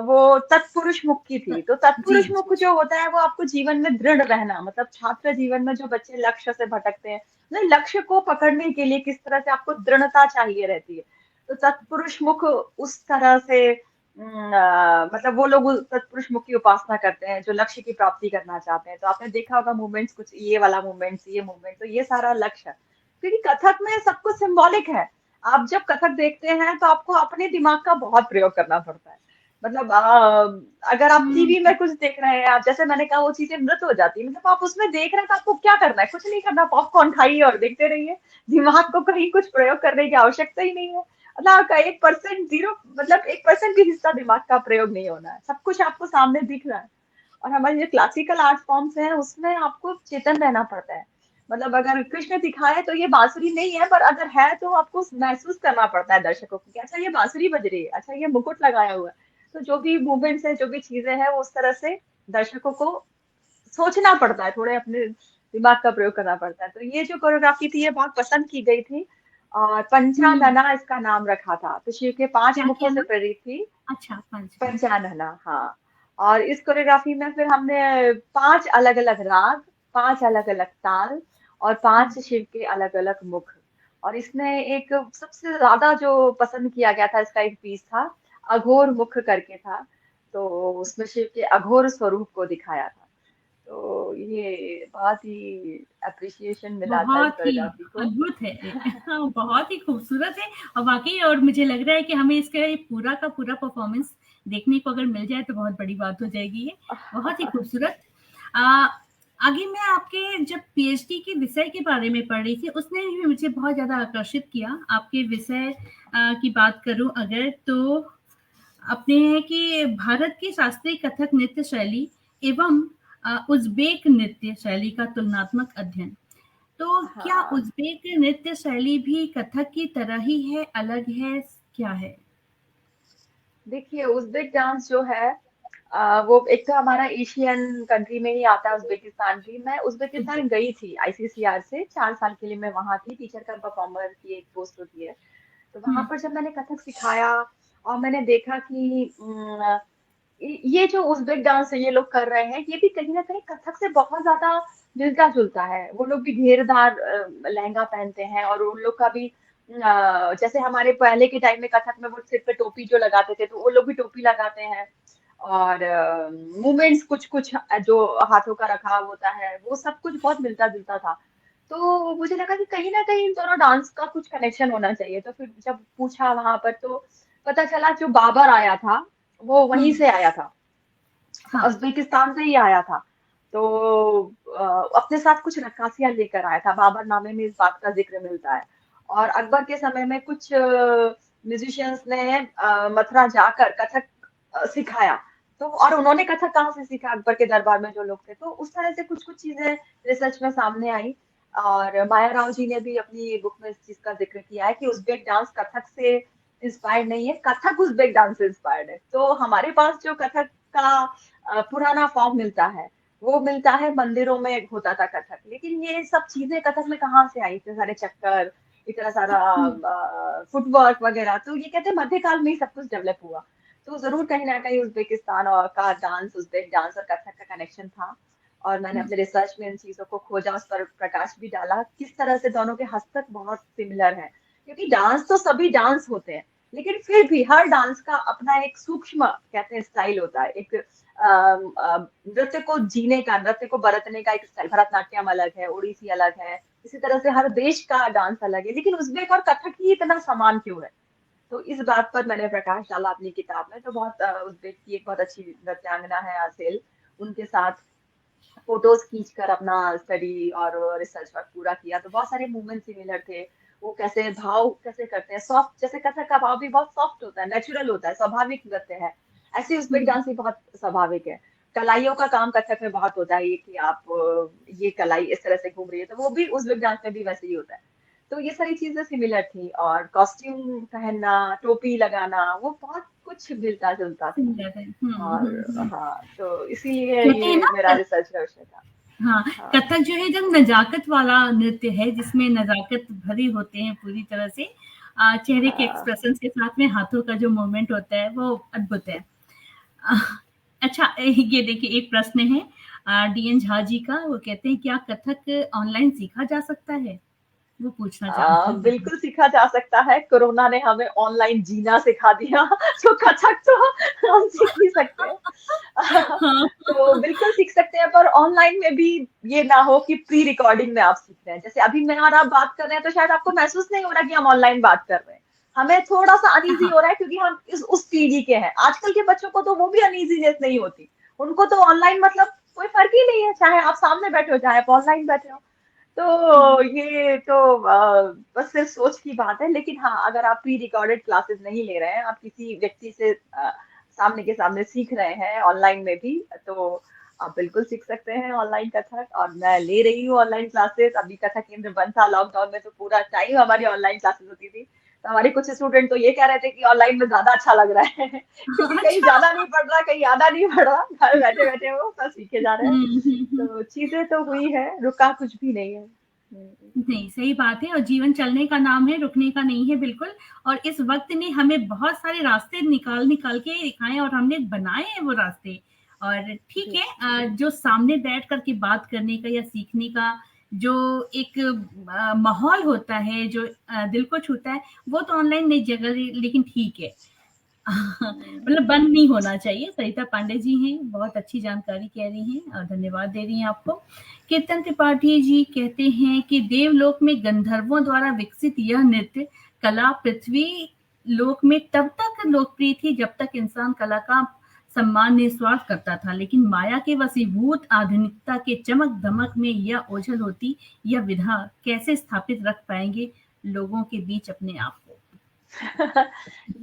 वो तत्पुरुष मुख की थी। तो जी, तत्पुरुष जी। मुख जो होता है वो आपको जीवन में दृढ़ रहना, मतलब छात्र जीवन में जो बच्चे लक्ष्य से भटकते हैं, मतलब लक्ष्य को पकड़ने के लिए किस तरह से आपको दृढ़ता चाहिए रहती है। तो तत्पुरुष मुख उस तरह से मतलब वो लोग उस तत्पुरुष मुख की उपासना करते हैं जो लक्ष्य की प्राप्ति करना चाहते हैं। तो आपने देखा होगा मूवमेंट्स, कुछ ये वाला मूवमेंट्स, ये मूवमेंट, तो ये सारा लक्ष्य है। क्योंकि कथक में सब कुछ सिंबॉलिक है। आप जब कथक देखते हैं तो आपको अपने दिमाग का बहुत प्रयोग करना पड़ता है। मतलब अगर आप हुँ, टीवी में कुछ देख रहे हैं, आप जैसे मैंने कहा वो चीजें मृत हो जाती है, मतलब आप उसमें देख रहे हैं तो आपको क्या करना है, कुछ नहीं करना, पॉपकॉर्न खाइए और देखते रहिए। दिमाग को कहीं कुछ प्रयोग करने की आवश्यकता ही नहीं है। मतलब आपका 1% जीरो, मतलब 1% भी हिस्सा दिमाग का प्रयोग नहीं होना है, सब कुछ आपको सामने दिख रहा है। और हमारे जो क्लासिकल आर्ट फॉर्म्स हैं उसमें आपको चेतन रहना पड़ता है। मतलब अगर कृष्ण दिखाए तो ये बांसुरी नहीं है, पर अगर है तो आपको महसूस करना पड़ता है दर्शकों को कि अच्छा ये बांसुरी बज रही है, अच्छा ये मुकुट लगाया हुआ है। तो जो भी मूवमेंट्स है, जो भी चीजें हैं, वो उस तरह से दर्शकों को सोचना पड़ता है, थोड़े अपने दिमाग का प्रयोग करना पड़ता है। तो ये जो कोरियोग्राफी थी ये बहुत पसंद की गई थी। और हुँ। पंचानना इसका नाम रखा था। तो शिव के 5 मुखों क्या-क्या से नाम? प्रेरित थी। अच्छा, पंच पंचानना, हाँ। और इस कोरियोग्राफी में फिर हमने 5 अलग-अलग राग, 5 अलग-अलग ताल और हुँ, 5 शिव के अलग-अलग मुख। और इसमें एक सबसे ज्यादा जो पसंद किया गया था, इसका एक पीस था, अघोर मुख करके था। तो उसमें शिव के अघोर स्वरूप को दिखाया था। तो ये बहुत ही अप्रिसिएशन मिला था इस बहुत ही कोरियोग्राफी को। अद्भुत है ये। हाँ, बहुत ही खूबसूरत है और वाक़ई और मुझे लग रहा है कि हमें इसका ये पूरा का पूरा परफ़ॉर्मेंस देखने को अगर मिल जाए तो बहुत बड़ी बात हो जाएगी ये। बहुत ही खूबसूरत। अ, आगे मैं आपके जब पीएचडी के विषय के बारे में पढ़ रही थी, उसने भी मुझे बहुत ज़्यादा आकर्षित किया। आपके विषय की बात करूँ अगर तो अपने है कि भारत की शास्त्रीय कथक नृत्य शैली एवं उज़्बेक नृत्य शैली का तुलनात्मक अध्ययन। तो क्या हाँ, उज़्बेक नृत्य शैली भी कथक की तरह ही है, अलग है, क्या है? देखिए उज़्बेक डांस जो है वो एक तो हमारा एशियन कंट्री में ही आता है, उज़्बेकिस्तान भी। मैं उज़्बेकिस्तान गई थी आईसीसीआर से, 4 साल के लिए मैं वहां थी, टीचर कम परफॉर्मर की एक पोस्ट होती है। तो वहां हुँ, पर जब मैंने कथक सिखाया और मैंने देखा कि ये जो उज़्बेक डांस है ये लोग कर रहे हैं, ये भी कहीं ना कहीं कथक से बहुत ज्यादा मिलता जुलता है। वो लोग भी घेरदार लहंगा पहनते हैं, और उन लोग का भी जैसे हमारे पहले के टाइम में कथक में वो सिर पे टोपी जो लगाते थे, तो वो लोग भी टोपी लगाते हैं। और मूवमेंट्स कुछ कुछ जो हाथों का रखाव होता है वो सब कुछ बहुत मिलता जुलता था। तो मुझे लगा कि कहीं ना कहीं इन दोनों डांस का कुछ कनेक्शन होना चाहिए। तो फिर जब पूछा वहां पर तो पता चला जो बाबर आया था वो वहीं हुँ, से आया था, हाँ, उज़्बेकिस्तान से ही आया था। तो अपने साथ कुछ नक्काशियाँ लेकर आया था, बाबर नामे में इस बात का ज़िक्र मिलता है। और अकबर के समय में कुछ म्यूजिशियंस ने मथुरा जाकर कथक सिखाया। तो और उन्होंने कथक कहाँ से सीखा, अकबर के दरबार में जो लोग थे। तो उस तरह से कुछ-कुछ चीज़ें रिसर्च में सामने आई। और माया राव जी ने भी अपनी बुक में इस चीज़ का ज़िक्र किया है कि उज़्बेक डांस कथक से इंस्पायर्ड नहीं है, कथक उज़्बेक डांस से इंस्पायर्ड है। तो हमारे पास जो कथक का पुराना फॉर्म मिलता है, वो मिलता है मंदिरों में होता था कथक। लेकिन ये सब चीजें कथक में कहाँ से आई, इतने सारे चक्कर, इतना सारा हुँ, फुटवर्क वगैरह, तो ये कहते हैं मध्यकाल में ही सब कुछ डेवलप हुआ। तो जरूर कहीं ना कहीं उज़्बेकिस्तान और का डांस, उज़्बेक डांस और कथक का कनेक्शन था। और मैंने हुँ, अपने रिसर्च में इन चीजों को खोजा, उस पर प्रकाश भी डाला किस तरह से दोनों के हस्तक बहुत सिमिलर है। क्योंकि डांस तो सभी डांस होते हैं, लेकिन फिर भी हर डांस का अपना एक सूक्ष्म कहते हैं स्टाइल होता है, एक नृत्य को जीने का, नृत्य को बरतने का एक स्टाइल। भरतनाट्यम अलग है, ओडिसी अलग है, इसी तरह से हर देश का डांस अलग है, लेकिन उज़्बेक और कथक ही इतना समान क्यों है। तो इस बात पर मैंने प्रकाश डाला अपनी किताब में। तो बहुत उज़्बेक की एक बहुत अच्छी नृत्यांगना है आसेल, उनके साथ फोटोज खींचकर अपना स्टडी और रिसर्च वर्क पूरा किया। तो बहुत सारे मूवमेंट सिमिलर थे। वो कैसे भाव कैसे करते हैं, सॉफ्ट, जैसे कथक का भाव भी बहुत सॉफ्ट होता है, नेचुरल होता है, स्वाभाविक नृत्य है। ऐसे उज़्बेक डांस भी बहुत स्वाभाविक है। कलाइयों का काम कथक में बहुत होता है, ये कि आप ये कलाई इस तरह से घूम रही है, तो वो भी उज़्बेक डांस में भी वैसे ही होता है। तो ये सारी चीजें सिमिलर थी, और कॉस्ट्यूम पहनना, टोपी लगाना, वो बहुत कुछ मिलता जुलता था। सिमिलर है। और हाँ, तो इसीलिए कहते हैं ये ना मेरा रिसर्च का विषय था। हाँ, हाँ कथक जो है एकदम नजाकत वाला नृत्य है, जिसमें नजाकत भरे होते हैं पूरी तरह से। चेहरे के हाँ। एक्सप्रेशन के साथ में हाथों का जो मूवमेंट होता है वो अद्भुत है। अ, अच्छा, ये देखिए एक प्रश्न है डीएन झा जी का। वो कहते हैं क्या कथक ऑनलाइन सीखा जा सकता है? वो पूछना चाहते हैं। बिल्कुल सीखा जा सकता है। कोरोना ने हमें ऑनलाइन जीना सिखा दिया, तो कथक तो हम सीख ही सकते हैं। हाँ, तो बिल्कुल सीख सकते हैं, पर ऑनलाइन में भी ये ना हो कि प्री रिकॉर्डिंग में आप सीख रहे हैं। जैसे अभी मैं और आप बात कर रहे हैं, तो शायद आपको महसूस नहीं हो रहा कि हम ऑनलाइन बात कर रहे हैं। हमें थोड़ा सा अनईजी हाँ, हो रहा है, क्योंकि हम उस पीढ़ी के हैं। आजकल के बच्चों को तो वो भी अनईजीनेस नहीं होती। उनको तो ऑनलाइन मतलब कोई फर्क ही नहीं है, चाहे आप सामने बैठे हो, चाहे आप ऑनलाइन बैठे हो। तो ये तो बस सिर्फ सोच की बात है। लेकिन हाँ, अगर आप प्री रिकॉर्डेड क्लासेस नहीं ले रहे हैं, आप किसी व्यक्ति से सामने के सामने सीख रहे हैं ऑनलाइन में भी, तो आप बिल्कुल सीख सकते हैं ऑनलाइन कथक। और मैं ले रही हूँ ऑनलाइन क्लासेस। अभी कथक केंद्र बंद था लॉकडाउन में, तो पूरा टाइम हमारी ऑनलाइन क्लासेस होती थी। तो हमारे कुछ स्टूडेंट तो ये कह रहे थे कि ऑनलाइन में ज्यादा अच्छा लग रहा है, क्योंकि कहीं अच्छा। जाना नहीं पड़ रहा, कहीं आना नहीं पड़ रहा, घर बैठे बैठे वो सब सीखे जा रहे हैं। तो चीजें तो हुई है, रुका कुछ भी नहीं है। नहीं, सही बात है, और जीवन चलने का नाम है, रुकने का नहीं है बिल्कुल। और इस वक़्त ने हमें बहुत सारे रास्ते निकाल के दिखाए और हमने बनाए हैं वो रास्ते। और ठीक जी। है, जो सामने बैठ कर के बात करने का या सीखने का जो एक माहौल होता है, जो दिल को छूता है, वो तो ऑनलाइन नहीं जगह, लेकिन ठीक है। मतलब बंद नहीं होना चाहिए। सरिता पांडे जी हैं, बहुत अच्छी जानकारी कह रही हैं और धन्यवाद दे रही हैं आपको। कीर्तन त्रिपाठी जी कहते हैं कि देवलोक में गंधर्वों द्वारा विकसित यह नृत्य कला पृथ्वी लोक में तब तक लोकप्रिय थी जब तक इंसान कला का सम्मान निस्वार्थ करता था, लेकिन माया के वशीभूत आधुनिकता के चमक दमक में यह ओझल होती, यह विधा कैसे स्थापित रख पाएंगे लोगों के बीच अपने आप को।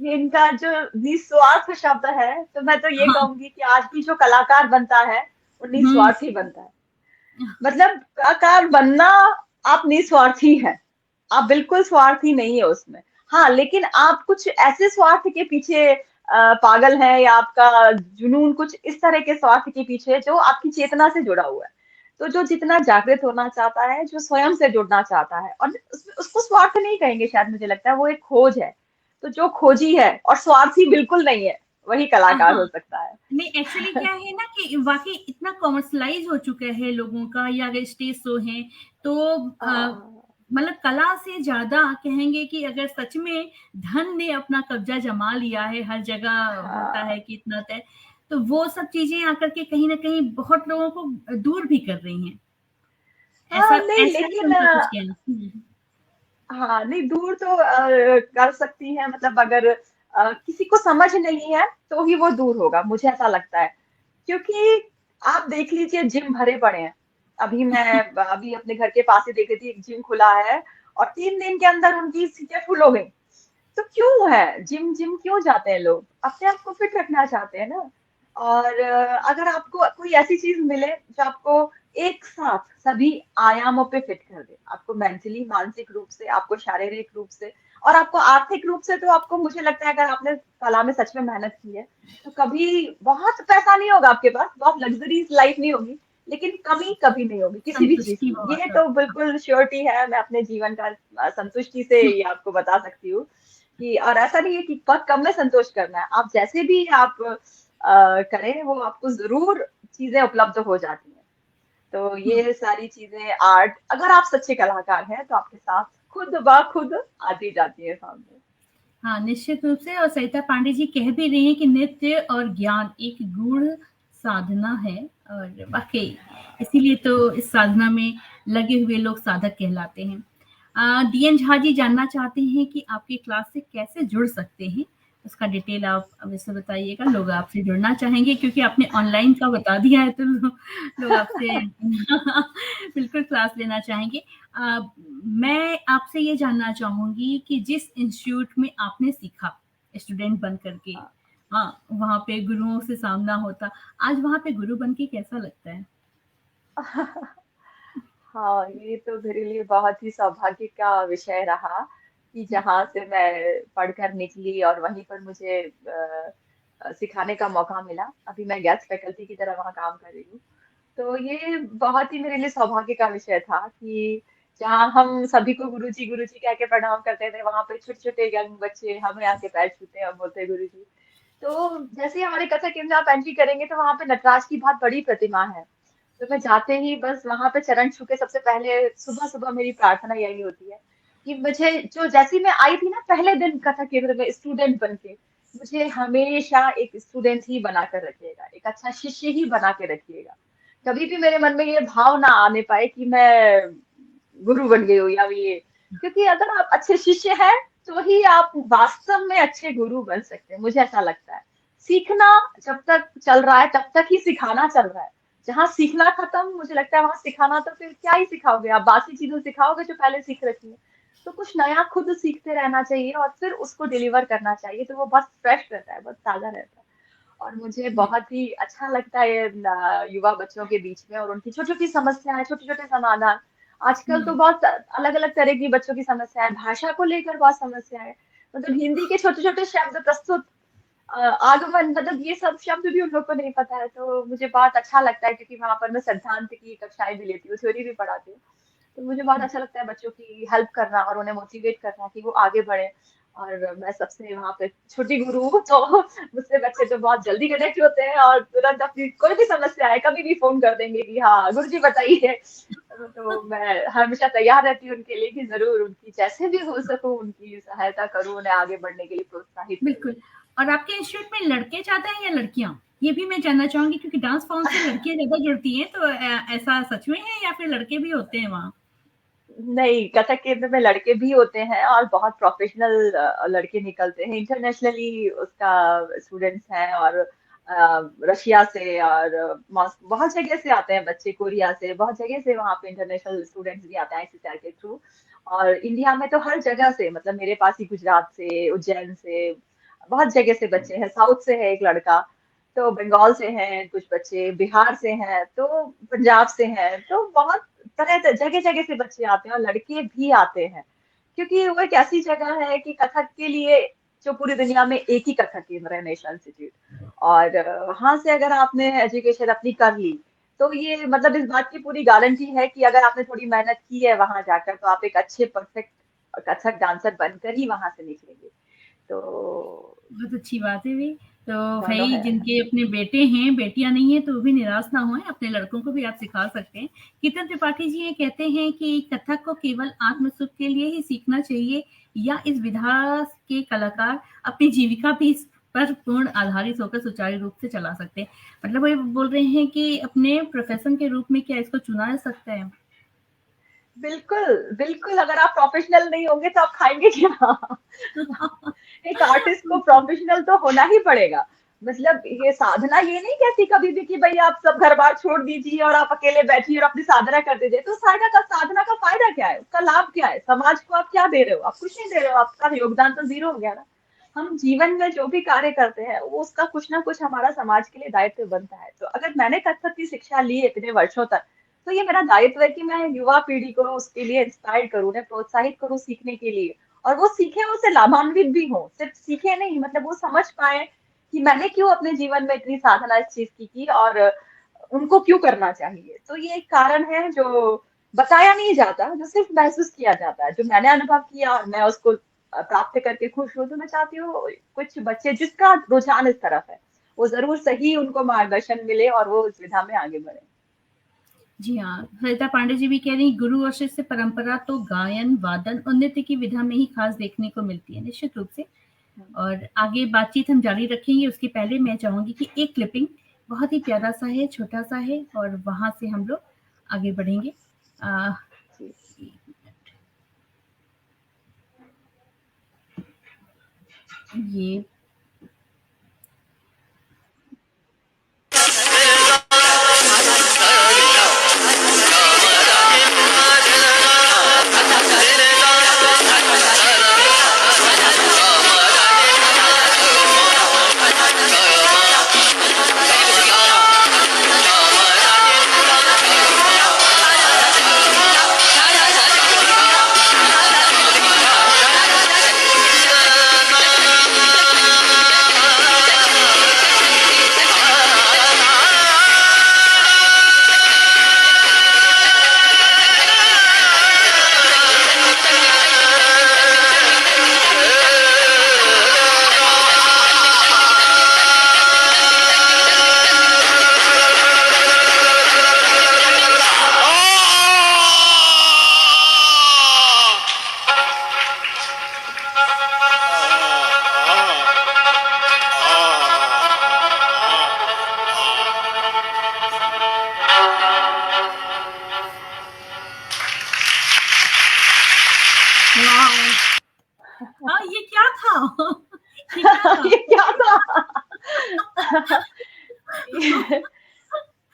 ये इनका जो निस्वार्थ शब्द है, तो मैं तो ये हाँ। कहूंगी कि आज भी जो कलाकार बनता है, वो हम्म। निस्वार्थी बनता है। मतलब कलाकार बनना, आप निस्वार्थी हैं, आप बिल्कुल स्वार्थी नहीं है उसमें। हाँ, लेकिन आप कुछ ऐसे स्वार्थ के पीछे पागल हैं, या आपका जुनून कुछ इस तरह के स्वार्थ के पीछे है जो आपकी चेतना से जुड़ा हुआ है। तो जो जितना जागृत होना चाहता है, जो स्वयं से जुड़ना चाहता है, और उसको स्वार्थ नहीं कहेंगे शायद, मुझे लगता है वो एक खोज है। तो जो खोजी है और स्वार्थी बिल्कुल नहीं है, वही कलाकार हाँ, हो सकता है। नहीं एक्चुअली क्या है ना कि वाक़ई इतना कॉमर्शियलाइज़ हो चुका है लोगों का, या अगर स्टेज शो है तो हाँ मतलब कला से ज़्यादा कहेंगे कि अगर सच में धन ने अपना कब्ज़ा जमा लिया है, हर जगह होता हाँ है कि इतना तय, तो वो सब चीज़ें आकर के कहीं न कहीं बहुत लोगों को दूर भी कर रही हैं। ऐसा हाँ, नहीं ऐसा ही लेकिन उनका कुछ कहना। हाँ, नहीं दूर तो कर सकती है, मतलब अगर किसी को समझ नहीं है तो ही वो दूर होगा, मुझे ऐसा लगता है। क्योंकि आप देख लीजिए, जिम भरे पड़े हैं। अभी अपने घर के पास ही देख रही थी, एक जिम खुला है, और 3 दिन के अंदर उनकी सीटें फुल हो गई। तो क्यों है जिम जिम क्यों जाते हैं लोग? अपने आप को फिट रखना चाहते हैं ना। और अगर आपको कोई ऐसी चीज मिले जो आपको एक साथ सभी आयामों पे फिट कर दे, आपको मेंटली, मानसिक रूप से, आपको शारीरिक रूप से, और आपको आर्थिक रूप से, तो आपको, मुझे लगता है अगर आपने कला में सच में मेहनत की है, तो कभी बहुत पैसा नहीं होगा आपके पास, बहुत लग्जरीज लाइफ नहीं होगी, लेकिन कमी कभी नहीं होगी किसी भी चीज संतुष्टि की। बहुत ये है। तो बिल्कुल श्योरिटी है, मैं अपने जीवन का संतुष्टि से ये आपको बता सकती हूँ कि। और ऐसा नहीं है कि बहुत कम में संतोष करना है, आप जैसे भी आप करें, वो आपको जरूर चीजें उपलब्ध हो जाती हैं। तो हुँ। ये सारी चीजें, आर्ट, अगर आप सच्चे कलाकार हैं तो आपके साथ खुद ब खुद आती जाती है सामने। हाँ, निश्चित रूप से, और सरिता पांडे जी कह भी रही हैं कि नृत्य और ज्ञान एक गूढ़ साधना है, और वाक़ई इसीलिए तो इस साधना में लगे हुए लोग साधक कहलाते हैं। डीएन झा जी जानना चाहते हैं कि आपकी क्लास से कैसे जुड़ सकते हैं? उसका डिटेल आप वैसे बताइएगा। लोग आपसे जुड़ना चाहेंगे क्योंकि आपने ऑनलाइन का बता दिया है, तो लोग आपसे बिल्कुल क्लास लेना चाहेंगे। मैं आपसे ये जानना चाहूँगी कि जिस इंस्टीट्यूट में आपने सीखा, स्टूडेंट बन कर के, हाँ। हाँ, वहाँ पे गुरुओं से सामना होता, आज वहाँ पे गुरु बन के कैसा लगता है? हाँ, ये तो मेरे लिए बहुत ही सौभाग्य का विषय रहा कि हुँ, जहाँ से मैं पढ़कर निकली और वहीं पर मुझे सिखाने का मौका मिला। अभी मैं गेस्ट फैकल्टी की तरह वहाँ काम कर रही हूँ। तो ये बहुत ही मेरे लिए सौभाग्य का विषय था कि जहाँ हम सभी को गुरुजी कह के प्रणाम करते थे, वहाँ पे छोटे-छोटे यंग बच्चे हमें आके पैर छूते हैं और बोलते हैं गुरुजी। तो जैसे ही हमारे कथक केंद्र आप एंट्री करेंगे तो वहाँ पे नटराज की बहुत बड़ी प्रतिमा है। तो मैं जाते ही बस वहां पे चरण छू के सबसे पहले सुबह सुबह मेरी प्रार्थना यही होती है कि मुझे जो जैसी मैं आई थी ना पहले दिन कथक केंद्र में स्टूडेंट बन के, मुझे हमेशा एक स्टूडेंट ही बना कर रखिएगा, एक अच्छा शिष्य ही बना के रखिएगा। कभी भी मेरे मन में ये भाव ना आने पाए कि मैं गुरु बन गई हूँ या ये, क्योंकि अगर आप अच्छे शिष्य हैं तो ही आप वास्तव में अच्छे गुरु बन सकते हैं, मुझे ऐसा लगता है। सीखना जब तक चल रहा है तब तक ही सिखाना चल रहा है। जहाँ सीखना खत्म, मुझे लगता है वहां सिखाना तो फिर क्या ही सिखाओगे, आप बासी चीजें सिखाओगे जो पहले सीख रखी है। तो कुछ नया खुद सीखते रहना चाहिए और फिर उसको डिलीवर करना चाहिए, तो वो बहुत फ्रेश रहता है, बहुत ताजा रहता है। और मुझे जी, बहुत ही अच्छा लगता है युवा बच्चों के बीच में और उनकी छोटी छोटी समस्याएं, छोटे छोटे समाधान। आजकल तो हुँ, बहुत अलग अलग तरह की बच्चों की समस्याएं, भाषा को लेकर बहुत समस्याएं, मतलब हिंदी के छोटे छोटे शब्द प्रस्तुत, आगमन, मतलब ये सब शब्द भी उन लोग को नहीं पता है। तो मुझे बहुत अच्छा लगता है क्योंकि वहां पर मैं सिद्धांत की कक्षाएं भी लेती हूँ, थ्योरी भी पढ़ाती हूँ। तो मुझे बहुत अच्छा लगता है बच्चों की हेल्प करना और उन्हें मोटिवेट करना कि वो आगे बढ़े। और मैं सबसे वहां पे छोटी गुरु हूँ, तो मुझसे बच्चे तो बहुत जल्दी कनेक्ट होते हैं और तुरंत अपनी कोई भी समस्या है कभी भी फोन कर देंगे कि हाँ गुरुजी बताइए। तो मैं हमेशा तैयार रहती हूँ उनके लिए कि जरूर उनकी जैसे भी हो सकूं उनकी सहायता करूँ, उन्हें आगे बढ़ने के लिए प्रोत्साहित करूँ। बिल्कुल। और आपके इंस्टीट्यूट में लड़के ज़्यादा हैं या लड़कियाँ? ये भी मैं जानना चाहूँगी क्योंकि डांस फॉर्म से लड़कियाँ ज़्यादा जुड़ती हैं, तो ऐसा सच में है या फिर लड़के भी होते हैं वहाँ? नहीं, कथक केंद्र में लड़के भी होते हैं और बहुत प्रोफेशनल लड़के निकलते हैं, इंटरनेशनली उसका स्टूडेंट्स हैं। और रशिया से और बहुत जगह से आते हैं बच्चे, कोरिया से, बहुत जगह से वहाँ पे इंटरनेशनल स्टूडेंट्स भी आते हैं आईसीसीआर के थ्रू। और इंडिया में तो हर जगह से, मतलब मेरे पास ही गुजरात से, उज्जैन से, बहुत जगह से बच्चे हैं। साउथ से है एक लड़का, तो बंगाल से हैं कुछ बच्चे, बिहार से हैं, तो पंजाब से हैं, तो बहुत तरह जगह जगह से बच्चे आते हैं और लड़के भी आते हैं। क्योंकि वो एक ऐसी जगह है कि कथक के लिए जो पूरी दुनिया में एक ही कथक केंद्र है, नेशनल इंस्टीट्यूट। और वहां से अगर आपने एजुकेशन अपनी कर ली तो ये मतलब इस बात की पूरी गारंटी है कि अगर आपने थोड़ी मेहनत की है वहां जाकर तो आप एक अच्छे परफेक्ट कथक डांसर बनकर ही वहां से निकलेंगे। तो बहुत अच्छी बात है ये। तो दोनों भई है। जिनके अपने बेटे हैं, बेटियाँ नहीं हैं तो वो भी निराश ना होएँ, अपने लड़कों को भी आप सिखा सकते हैं। कीर्तन त्रिपाठी जी ये कहते हैं कि कथक को केवल आत्म-सुख के लिए ही सीखना चाहिए या इस विधा के कलाकार अपनी जीविका भी इस पर पूर्ण आधारित होकर सुचारू रूप से चला सकते हैं। मतलब वो ये बोल रहे हैं कि अपने प्रोफ़ेशन के रूप में क्या इसको चुना जा सकता है? बिल्कुल, बिल्कुल, अगर आप प्रोफेशनल नहीं होंगे तो आप खाएँगे क्या? एक आर्टिस्ट को प्रोफेशनल तो होना ही पड़ेगा। मतलब ये साधना ये नहीं कहती कभी भी कि भई आप सब घर-बार छोड़ दीजिए और आप अकेले बैठिए और अपनी साधना कर दीजिए। तो साधना का फ़ायदा क्या है? उसका लाभ क्या है? समाज को आप क्या दे रहे हो? आप कुछ नहीं दे रहे हो, आपका योगदान तो ज़ीरो हो गया ना। हम जीवन में जो भी कार्य करते हैं, वो उसका कुछ ना कुछ हमारा समाज के लिए दायित्व बनता है। तो अगर मैंने कथक की शिक्षा ली इतने वर्षों तक, तो ये मेरा दायित्व है कि मैं युवा पीढ़ी को उसके लिए इंस्पायर करूँ, उन्हें प्रोत्साहित करूँ सीखने के लिए। और वो सीखे, उससे लाभान्वित भी हों, सिर्फ सीखे नहीं, मतलब वो समझ पाए कि मैंने क्यों अपने जीवन में इतनी साधना इस चीज की और उनको क्यों करना चाहिए। तो ये एक कारण है जो बताया नहीं जाता, जो सिर्फ महसूस किया जाता है, जो मैंने अनुभव किया और मैं उसको प्राप्त करके खुश हूँ। तो मैं चाहती हूँ कुछ बच्चे जिसका रुझान इस तरफ है, वो जरूर सही उनको मार्गदर्शन मिले और वो इस विधा में आगे बढ़े। जी हाँ, सरिता पांडे जी भी कह रही हैं गुरु और शिष्य परंपरा तो गायन, वादन और नृत्य की विधा में ही खास देखने को मिलती है, निश्चित रूप से। और आगे बातचीत हम जारी रखेंगे, उसके पहले मैं चाहूँगी कि एक क्लिपिंग बहुत ही प्यारा-सा है, छोटा-सा है और वहाँ से हम लोग आगे बढ़ेंगे। अ, जी। ये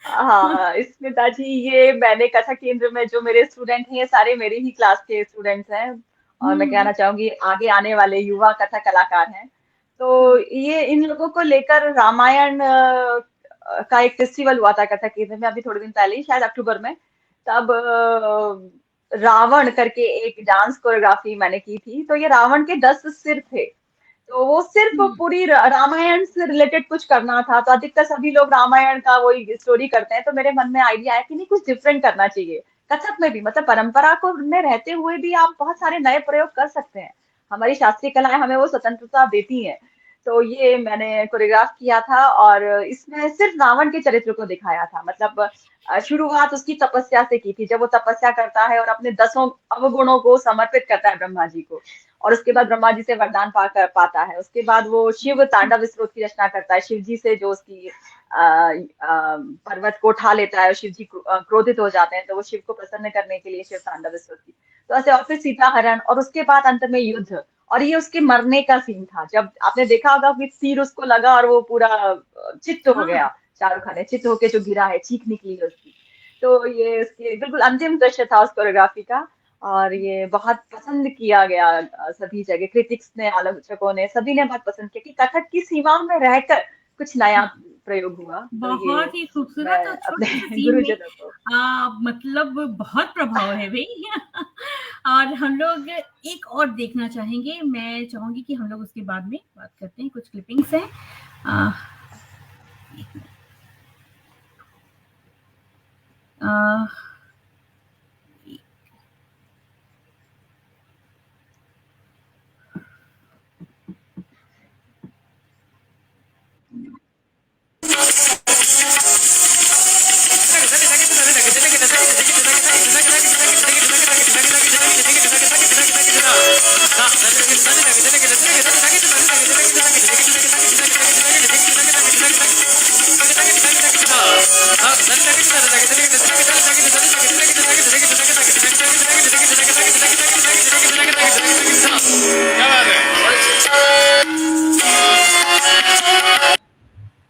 हाँ, स्मिता जी, ये मैंने कथक केंद्र में जो मेरे स्टूडेंट हैं, ये सारे मेरे ही क्लास के स्टूडेंट्स हैं, और मैं हुँ, कहना चाहूंगी आगे आने वाले युवा कथक कलाकार हैं। हाँ, तो ये इन लोगों को लेकर रामायण का एक फेस्टिवल हुआ था कथक केंद्र में अभी थोड़े दिन पहले ही, शायद अक्टूबर में। तब रावण करके एक डांस कोरियोग्राफी मैंने की थी। तो ये रावण के 10 सिर थे, तो वो सिर्फ हुँ, पूरी रामायण से रिलेटेड कुछ करना था। तो अधिकतर सभी लोग रामायण का वही स्टोरी करते हैं, तो मेरे मन में आइडिया आया कि नहीं, कुछ डिफरेंट करना चाहिए कथक में भी। मतलब परंपरा को में रहते हुए भी आप बहुत सारे नए प्रयोग कर सकते हैं। हमारी शास्त्रीय कलाएं हमें वो स्वतंत्रता देती हैं। तो ये मैंने कोरियोग्राफ किया था, और इसमें सिर्फ रावण के चरित्र को दिखाया था। मतलब शुरुआत उसकी तपस्या से की थी, जब वो तपस्या करता है और अपने 10 अवगुणों को समर्पित करता है ब्रह्मा जी को, और उसके बाद ब्रह्मा जी से वरदान पाता है। उसके बाद वो शिव तांडव स्तोत्र की रचना करता है, शिव जी से जो उसकी पर्वत को उठा लेता है, और शिव जी क्रोधित हो जाते हैं, तो वो शिव को प्रसन्न करने के लिए शिव तांडव स्तोत्र की। तो ऐसे, और फिर सीता हरण, और उसके बाद अंत में युद्ध। और ये उसके मरने का सीन था, जब आपने देखा होगा कि तीर उसको लगा और वो पूरा चित्त हो हाँ, गया। शाहरुख खान ने चित्त होके जो गिरा है, चीख निकली है उसकी। तो ये उसके बिल्कुल अंतिम दृश्य था उस कोरियोग्राफी का। और ये बहुत पसंद किया गया, सभी जगह क्रिटिक्स ने, आलोचकों ने, सभी ने बहुत पसंद किया कि कथक की सीमाओं में रहकर कुछ नया हाँ। प्रयोग हुआ। तो ये बहुत ही मैं खूबसूरत और अपने छोटे से सीन में गुरुजनों को। मतलब बहुत प्रभाव है भई। और हम लोग एक और देखना चाहेंगे, मैं चाहूँगी कि हम लोग उसके बाद में बात करते हैं, कुछ क्लिपिंग्स हैं। अ, अ,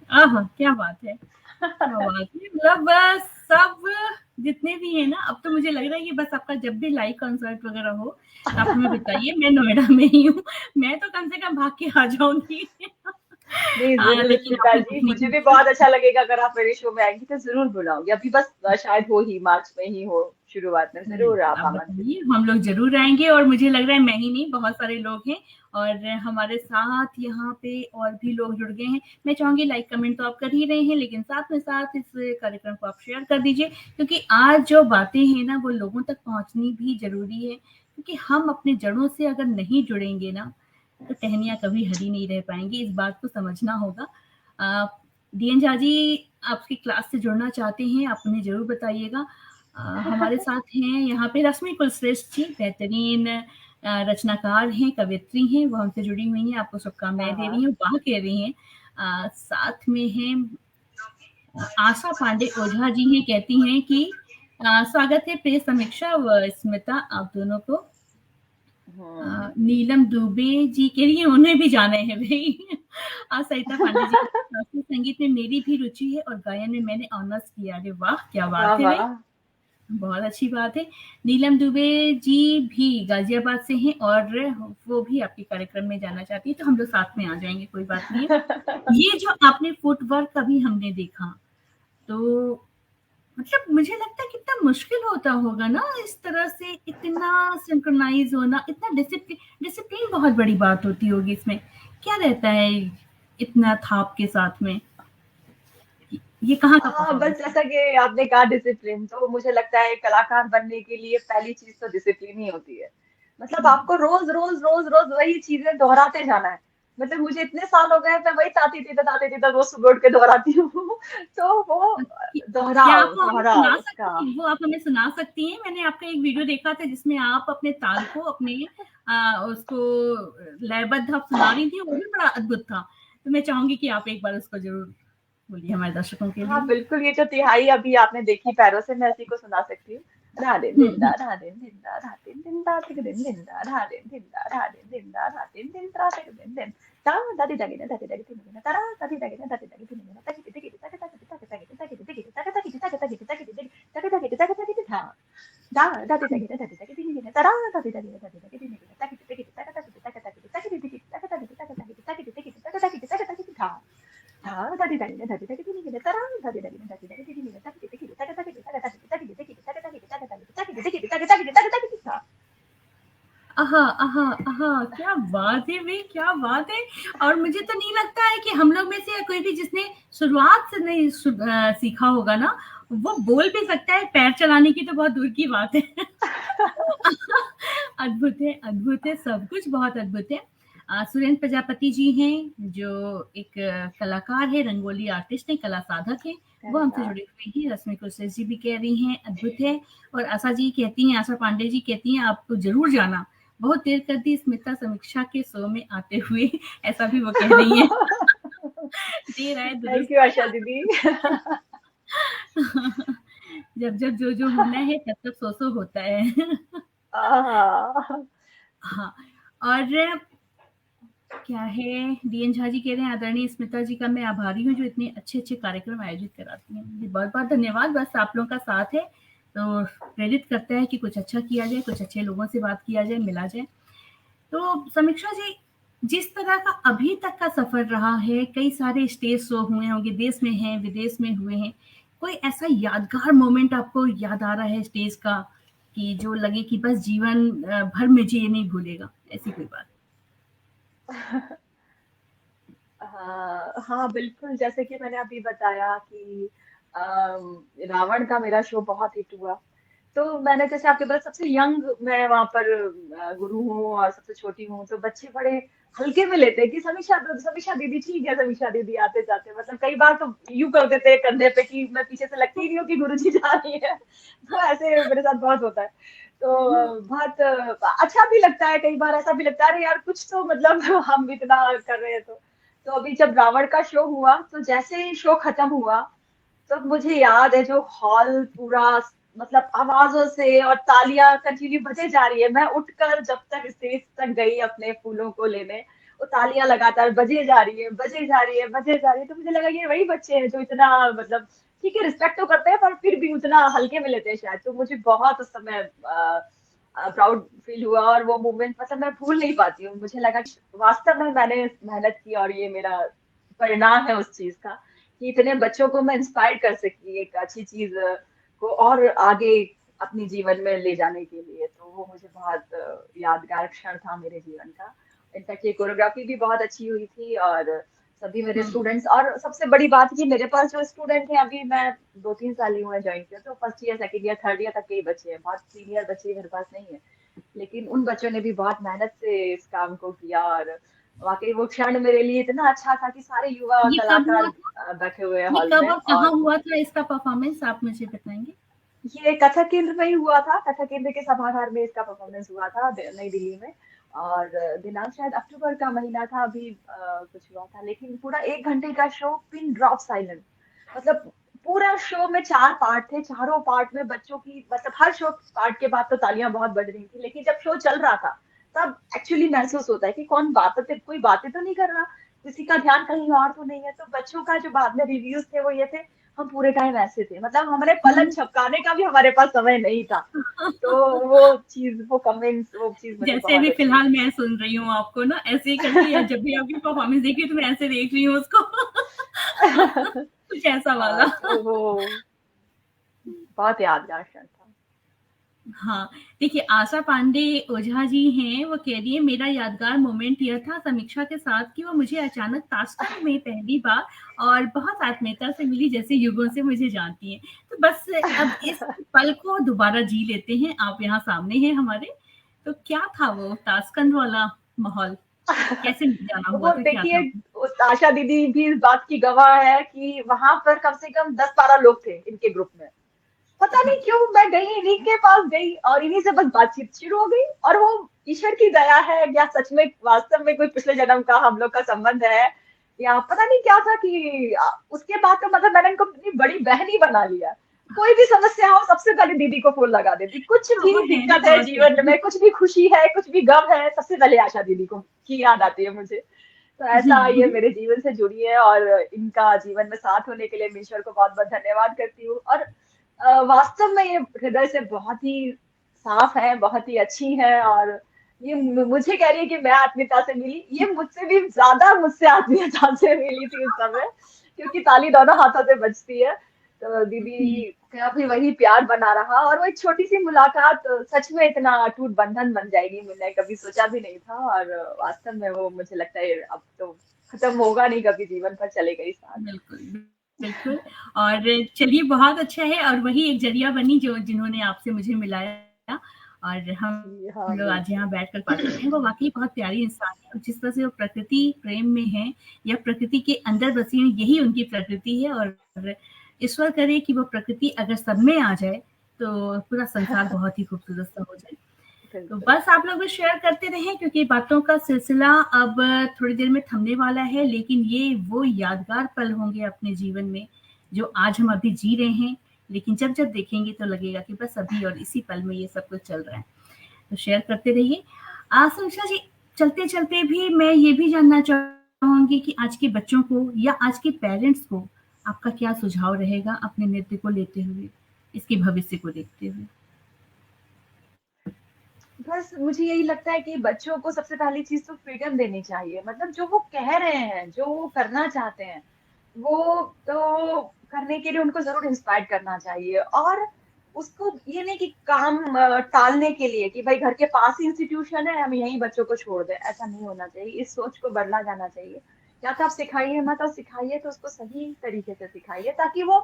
आहा! क्या बात है! क्या बात है! मतलब सब जितने भी हैं ना, अब तो मुझे लग रहा है कि बस आपका जब भी लाइव कंसर्ट वगैरह हो, तो आप हमें बताइए, मैं नोएडा में ही हूँ, मैं तो कम से कम भाग के आ जाऊँगी। नहीं, जरूर लेकिन स्मिता आपने जी, देखने मुझे की भी इच्छा। बहुत अच्छा लगेगा अगर आप मेरे शो में आएंगी, तो जरूर बुलाऊंगी। अभी बस शायद हो ही मार्च में ही हो, शुरुआत में। जरूर बिल्कुल, आप आप आमंत्रित बताइए, हम लोग ज़रूर आएँगे और मुझे लग रहा है मैं ही नहीं, बहुत सारे लोग हैं और हमारे साथ यहाँ पे और भी लोग जुड़ गए हैं। मैं चाहूँगी लाइक कमेंट तो आप कर ही रहे हैं, लेकिन साथ में साथ इस कार्यक्रम को आप शेयर कर दीजिए, क्योंकि आज जो बातें हैं ना, वो लोगों तक पहुँचनी भी ज़रूरी है, क्योंकि हम अपनी जड़ों से अगर नहीं जुड़ेंगे ना, तो टहनियाँ कभी हरी नहीं रह पाएँगी, इस बात को समझना होगा। अ, डीएन झा जी आपकी क्लास से जुड़ना चाहते हैं, आप उन्हें ज़रूर बताइएगा। हमारे हैं। साथ हैं यहाँ पे रश्मि कुलश्रेष्ठ जी, बेहतरीन रचनाकार हैं, कवयित्री हैं, वो हमसे जुड़ी हुई हैं, आपको हाँ, शुभकामनाएँ दे रही हाँ। हैं, वाह कह रही हैं। साथ में हैं आशा पांडे ओझा जी हैं, कहती हैं कि स्वागत है प्रिय समीक्षा व स्मिता आप दोनों को। हम्म। नीलम दुबे जी कह रही हैं उन्हें भी जाना है भई। सरिता पांडे जी शास्त्रीय संगीत में मेरी भी रुचि है और गायन में मैंने ऑनर्स किया। अरे वाह! क्या वाह बात है भई। वाह। बहुत अच्छी बात है। नीलम दुबे जी भी गाज़ियाबाद से हैं और वो भी आपके कार्यक्रम में जाना चाहती हैं, तो हम लोग साथ में आ जाएँगे, कोई बात नहीं है। ये जो आपने फुटवर्क अभी हमने देखा, तो मतलब मुझे लगता है कितना मुश्किल होता होगा ना इस तरह से इतना सिंक्रोनाइज़ होना, इतना डिसिप्लिन बहुत बड़ी बात होती होगी इसमें। क्या रहता है इतना थाप के साथ में? ये कहाँ का हाँ, बस परफॉर्मेंस है? जैसा कि आपने कहा डिसिप्लिन, तो मुझे लगता है कलाकार बनने के लिए पहली चीज तो डिसिप्लिन ही होती है। मतलब हुँ। आपको रोज रोज रोज रोज वही चीजें दोहराते जाना है। मतलब मुझे इतने साल हो गए, मैं वही ताती थी रोज सुबह उठ के दोहराती हूँ। तो वो कि क्या आप दोहराव, वो हमें दोहराव सुना उसका। सकती हैं? वो आप हमें सुना सकती हैं? मैंने आपका एक वीडियो देखा था जिसमें आप अपने ताल को अपने उसको लयबद्ध आप सुना रही थी, वो भी बड़ा अद्भुत था। तो मैं चाहूँगी कि आप एक बार उसको ज़रूर बोलिए हमारे दर्शकों के हाँ लिए। बिल्कुल, ये जो तिहाई अभी आपने देखी पैरों से, मैं इसी को सुना सकती हूँ। धा दिन हुँ, दिन दा, हुँ। धा दिन दिन दा, धा दिन दिन दा, तिक दिन दिन दा, धा दिन दिन दा, धा दिन दिन दा, धा दिन दिन त्रा, तिक दिन दिन ता, दादी दागी ना, दादी दागी तिन दिन तारा, दादी दागी ना, दादी दागी तिन दिन ता, तिक तिक तिक तक तक आहा आहा आहा, क्या बात है भाई, क्या बात है। और मुझे तो नहीं लगता है कि हम लोग में से कोई भी जिसने शुरुआत से नहीं सीखा होगा ना, वो बोल भी सकता है। पैर चलाने की तो बहुत दूर की बात है। अद्भुत है, सब कुछ बहुत अद्भुत है। सुरेंद्र प्रजापति जी हैं, जो एक कलाकार है, रंगोली आर्टिस्ट है, कला साधक है, वो हमसे जुड़े हुए हैं। रश्मि कुरैशी जी भी कह रही हैं अद्भुत है। और आशा जी कहती हैं, आशा पांडे जी कहती हैं, आपको जरूर जाना, बहुत देर कर दी स्मिता समीक्षा के शो में आते हुए, ऐसा भी वो कह रही हैं। देर आए थैंक यू आशा दीदी। जब जब जो होना है तब तब सो होता है। हाँ, और क्या है, डीएन झा जी कह रहे हैं, आदरणीय स्मिता जी का मैं आभारी हूँ जो इतने अच्छे अच्छे कार्यक्रम आयोजित कराती हैं। बहुत बहुत धन्यवाद। बस आप लोगों का साथ है तो प्रेरित करता है कि कुछ अच्छा किया जाए, कुछ अच्छे लोगों से बात किया जाए, मिला जाए। तो समीक्षा जी, जिस तरह का अभी तक का सफर रहा है, कई सारे स्टेज शो हुए होंगे, देश में हैं, विदेश में हुए हैं, कोई ऐसा यादगार मोमेंट आपको याद आ रहा है स्टेज का कि जो लगे कि बस जीवन भर में ये नहीं भूलेगा, ऐसी कोई बात? हाँ बिल्कुल, जैसे कि मैंने अभी बताया कि रावण का मेरा शो बहुत हिट हुआ। तो मैंने जैसे आपके पास सबसे यंग मैं वहां पर गुरु हूँ और सबसे छोटी हूँ, तो बच्चे बड़े हल्के में लेते हैं कि समीक्षा दीदी ठीक है, समीक्षा दीदी आते जाते, मतलब कई बार तो यूं कर देते हैं कंधे पे कि मैं पीछे से लगती ही नहीं हूँ कि गुरु जी जा रही है। तो ऐसे मेरे साथ बहुत होता है। तो बहुत अच्छा भी लगता है, कई बार ऐसा भी लगता है अरे यार कुछ तो मतलब हम इतना कर रहे हैं। तो अभी जब रावण का शो हुआ, तो जैसे ही शो खत्म हुआ, तो मुझे याद है जो हॉल पूरा मतलब आवाजों से और तालियां कंटिन्यू बजे जा रही है। मैं उठकर जब तक स्टेज तक गई अपने फूलों को लेने, वो तालियां लगातार बजे जा रही है, बजे जा रही है, बजे जा रही है। तो मुझे लगा ये वही बच्चे हैं जो इतना मतलब ठीक है रिस्पेक्ट तो करते हैं पर फिर भी उतना हल्के में लेते हैं शायद। तो मुझे बहुत उस समय प्राउड फील हुआ और वो मोमेंट मतलब मैं भूल नहीं पाती हूँ। मुझे लगा कि वास्तव में मैंने मेहनत की और ये मेरा परिणाम है उस चीज का कि इतने बच्चों को मैं इंस्पायर कर सकी एक अच्छी चीज को और आगे अपने जीवन में ले जाने के लिए। तो वो मुझे बहुत यादगार क्षण था मेरे जीवन का। इनफैक्ट ये कोरियोग्राफी भी बहुत अच्छी हुई थी और सभी मेरे स्टूडेंट्स, और सबसे बड़ी बात कि मेरे पास जो स्टूडेंट है अभी, मैं 2-3 साल ही हुए ज्वाइन किया, तो first year second year third year तक के ही बच्चे हैं, बहुत सीनियर बच्चे मेरे पास नहीं है। लेकिन उन बच्चों ने भी बहुत मेहनत से इस काम को किया और वाकई वो क्षण मेरे लिए इतना अच्छा था कि सारे युवा ये कब हुआ कलाकार था? बैठे हुए हैं ये हॉल कब में। और कहाँ और हुआ था इसका परफॉर्मेंस, आप मुझे बताएंगे? ये कथक केंद्र में ही हुआ था, कथक केंद्र के सभागार में इसका परफॉर्मेंस हुआ था नई दिल्ली में। और दिनांक शायद अक्टूबर का महीना था, अभी कुछ हुआ था। लेकिन पूरा 1 घंटे का शो, पिन ड्रॉप साइलेंट, मतलब पूरा शो में 4 पार्ट थे, चारों पार्ट में बच्चों की मतलब हर शो पार्ट के बाद तो तालियां बहुत बढ़ रही थी, लेकिन जब शो चल रहा था तब एक्चुअली महसूस होता है कि कौन बातें, कोई बातें तो नहीं कर रहा, किसी का ध्यान कहीं और तो नहीं है। तो बच्चों का जो बाद में रिव्यूज थे वो ये थे, हम पूरे टाइम ऐसे थे, मतलब हमारे पलक झपकाने का भी हमारे पास समय नहीं था। तो वो चीज, वो कमेंट्स, वो चीज मुझे जैसे बहुत अभी अच्छी फिलहाल लगी। मैं सुन रही हूँ आपको ना, ऐसे ही करके, या जब भी आपकी परफॉर्मेंस देखी हूँ तो मैं ऐसे देख रही हूँ उसको। कुछ ऐसा वाला। तो वो बहुत यादगार क्षण था। हाँ, देखिए आशा पांडे ओझा जी हैं, वो कह रही है मेरा यादगार मोमेंट यह था समीक्षा के साथ कि वो मुझे अचानक ताशकंद में पहली बार और बहुत आत्मीयता से मिली, जैसे युगों से मुझे जानती हैं। तो बस अब इस पल को दोबारा जी लेते हैं, आप यहाँ सामने हैं हमारे। तो क्या था वो ताशकंद वाला माहौल, कैसे जाना हुआ वो था, क्या देखिए, था? आशा दीदी भी इस बात की गवाह है कि वहां पर कम से कम 10-12 लोग थे इनके ग्रुप में। पता नहीं हाँ, क्यों मैं गई, इन्हीं के पास गई और इन्हीं से बस बातचीत शुरू हो गई। और वो ईश्वर की दया है या सच में वास्तव में कोई पिछले जन्म का हम लोग का संबंध है, या पता नहीं क्या था कि उसके बाद तो मतलब मैंने इनको अपनी बड़ी बहन ही बना लिया। कोई भी समस्या हो सबसे पहले दीदी को फोन लगा देती, कुछ हाँ, भी वो है ना, दिक्कत है और क्या। जीवन में, कुछ भी खुशी है, कुछ भी गम है, सबसे पहले आशा दीदी को की याद आती है मुझे। तो ऐसा ये मेरे जीवन से जुड़ी है और इनका जीवन में साथ होने के लिए मैं ईश्वर को बहुत-बहुत धन्यवाद करती हूँ। और वास्तव में ये हृदय से बहुत ही साफ है, बहुत ही अच्छी है और ये मुझे कह रही है कि मैं आत्मीयता से मिली, ये मुझसे भी ज्यादा मुझसे आत्मीयता से मिली थी उस समय, क्योंकि ताली दोनों हाथों से बजती है। तो दीदी का भी वही प्यार बना रहा और वो एक छोटी सी मुलाकात सच में इतना अटूट बंधन बन जाएगी, मैंने कभी सोचा भी नहीं था। और वास्तव में वो मुझे लगता है अब तो खत्म होगा नहीं कभी, जीवन भर चलेगा ही साथ। बिल्कुल, बिल्कुल। और चलिए बहुत अच्छा है और वही एक ज़रिया बनी जो जिन्होंने आपसे मुझे मिलाया और हम जी हाँ, लोग आज यहाँ बिल्कुल। बैठकर बात कर रहे हैं। वो वाक़ई बहुत प्यारी इंसान है और जिस तरह से वो प्रकृति प्रेम में हैं या प्रकृति के अंदर बसी हैं, यही उनकी प्रकृति है और ईश्वर करे कि वो प्रकृति अगर सब में आ जाए, तो पूरा संसार बहुत ही खूबसूरत सा हो जाए। तो बिल्कुल। बस आप लोग भी शेयर करते रहें क्योंकि बातों का सिलसिला अब थोड़ी देर में थमने वाला है, लेकिन ये वो यादगार पल होंगे अपने जीवन में, जो आज हम अभी जी रहे हैं, लेकिन जब-जब देखेंगे तो लगेगा कि बस अभी और इसी पल में ये सब कुछ चल रहा है। तो शेयर करते रहिए। समीक्षा जी, चलते-चलते भी मैं ये भी जानना चाहूँगी कि आज के बच्चों को या आज के पेरेंट्स को आपका क्या सुझाव रहेगा अपने नृत्य को लेते हुए, इसके भविष्य को देखते हुए? बस मुझे यही लगता है कि बच्चों को सबसे पहली चीज तो फ्रीडम देनी चाहिए, मतलब जो वो कह रहे हैं, जो वो करना चाहते हैं, वो तो करने के लिए उनको जरूर इंस्पायर करना चाहिए। और उसको ये नहीं कि काम टालने के लिए कि भाई घर के पास ही इंस्टीट्यूशन है हम यहीं बच्चों को छोड़ दें, ऐसा नहीं होना चाहिए। इस सोच को बदला जाना चाहिए। या तो आप सिखाइए मत, और सिखाइए तो उसको सही तरीके से सिखाइए ताकि वो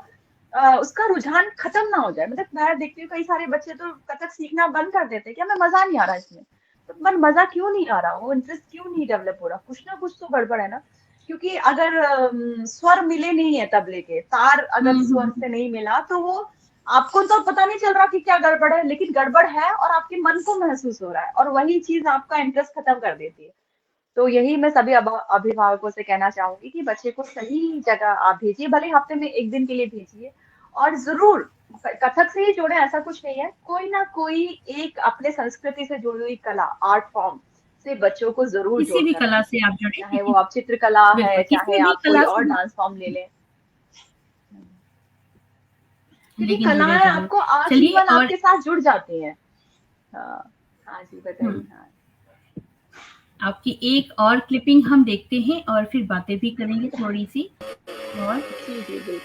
उसका रुझान खत्म ना हो जाए। मतलब मैं देखती हूँ कई सारे बच्चे तो कथक सीखना बंद कर देते हैं कि हमें मजा नहीं आ रहा इसमें। तो पर मजा क्यों नहीं आ रहा, वो इंटरेस्ट क्यों नहीं डेवलप हो रहा, कुछ ना कुछ तो गड़बड़ है ना। क्योंकि अगर स्वर मिले नहीं है, तबले के तार हुँ, अगर स्वर हुँ, से नहीं मिला तो वो आपको तो पता नहीं चल रहा कि क्या गड़बड़ है, लेकिन गड़बड़ है और आपके मन को महसूस हो रहा है और वही चीज आपका इंटरेस्ट खत्म कर देती है। तो यही मैं सभी अभिभावकों से कहना चाहूंगी कि बच्चे को सही जगह आप भेजिए, भले हफ्ते में एक दिन के लिए भेजिए। और जरूर कथक से ही जोड़े, ऐसा कुछ नहीं है, कोई ना कोई एक अपने संस्कृति से जुड़ी हुई कला, आर्ट फॉर्म से बच्चों को जरूर किसी जोड़ भी कर कला रखिए। से आप जुड़े चाहे वो क्योंकि आप चित्रकला है, बिल्कुल, चाहे किसी भी आप कोई कला और से डांस फॉर्म ले लें। क्योंकि लेकिन जुड़े कलाएं ज़रूर। आपको चलिए आजीवन और आपके साथ जुड़ जाती हैं। हाँ, हाँ जी हुँ, बताइए। हाँ आपकी एक और क्लिपिंग हम देखते हैं और फिर बातें भी करेंगे थोड़ी-सी और जी जी बिल्कुल।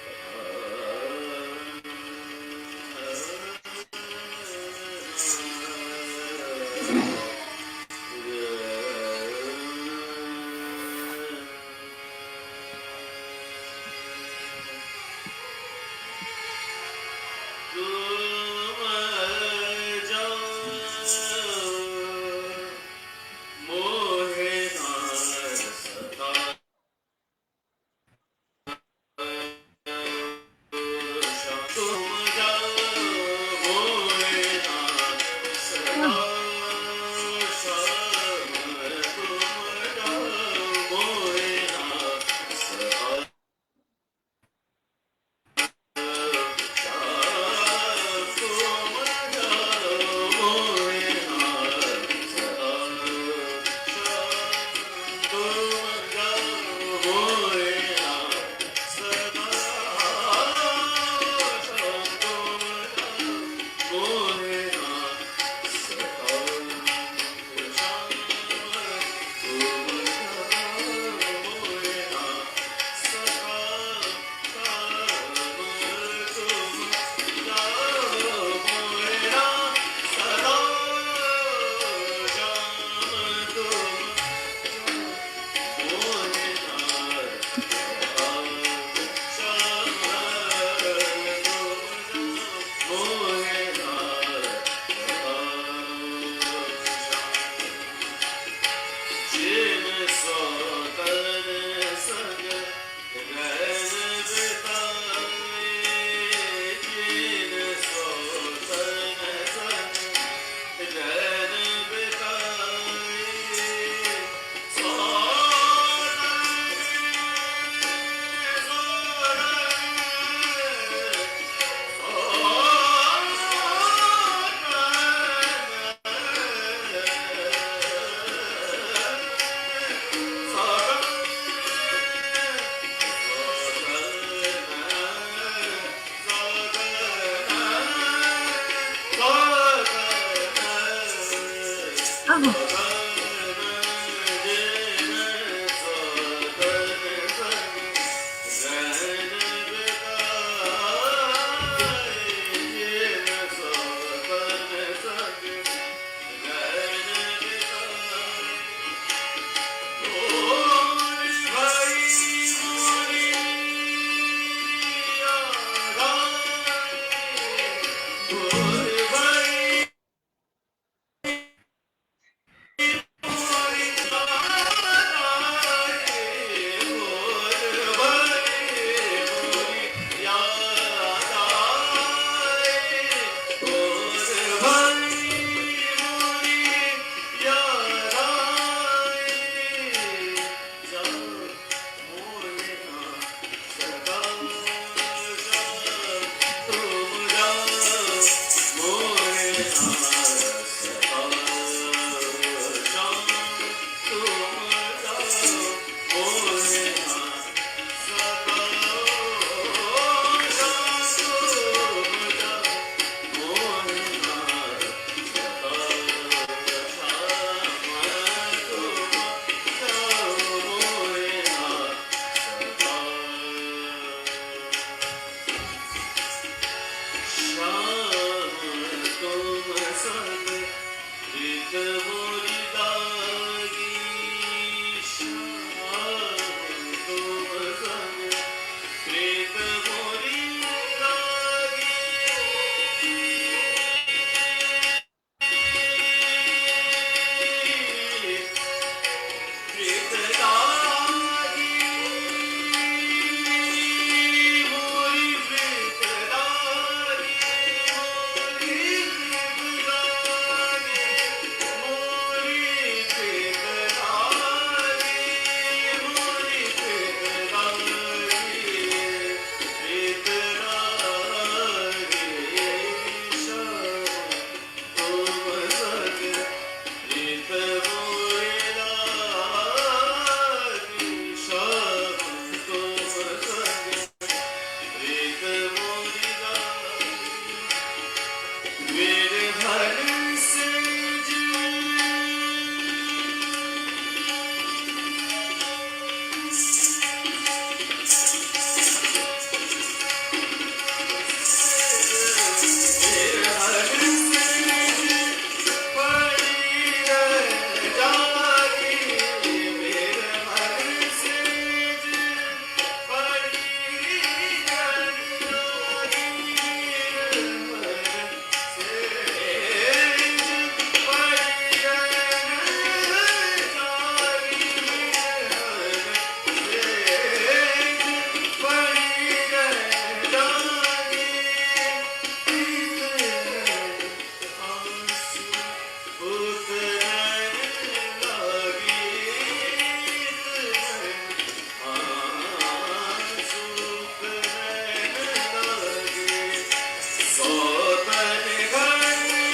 सोतन घर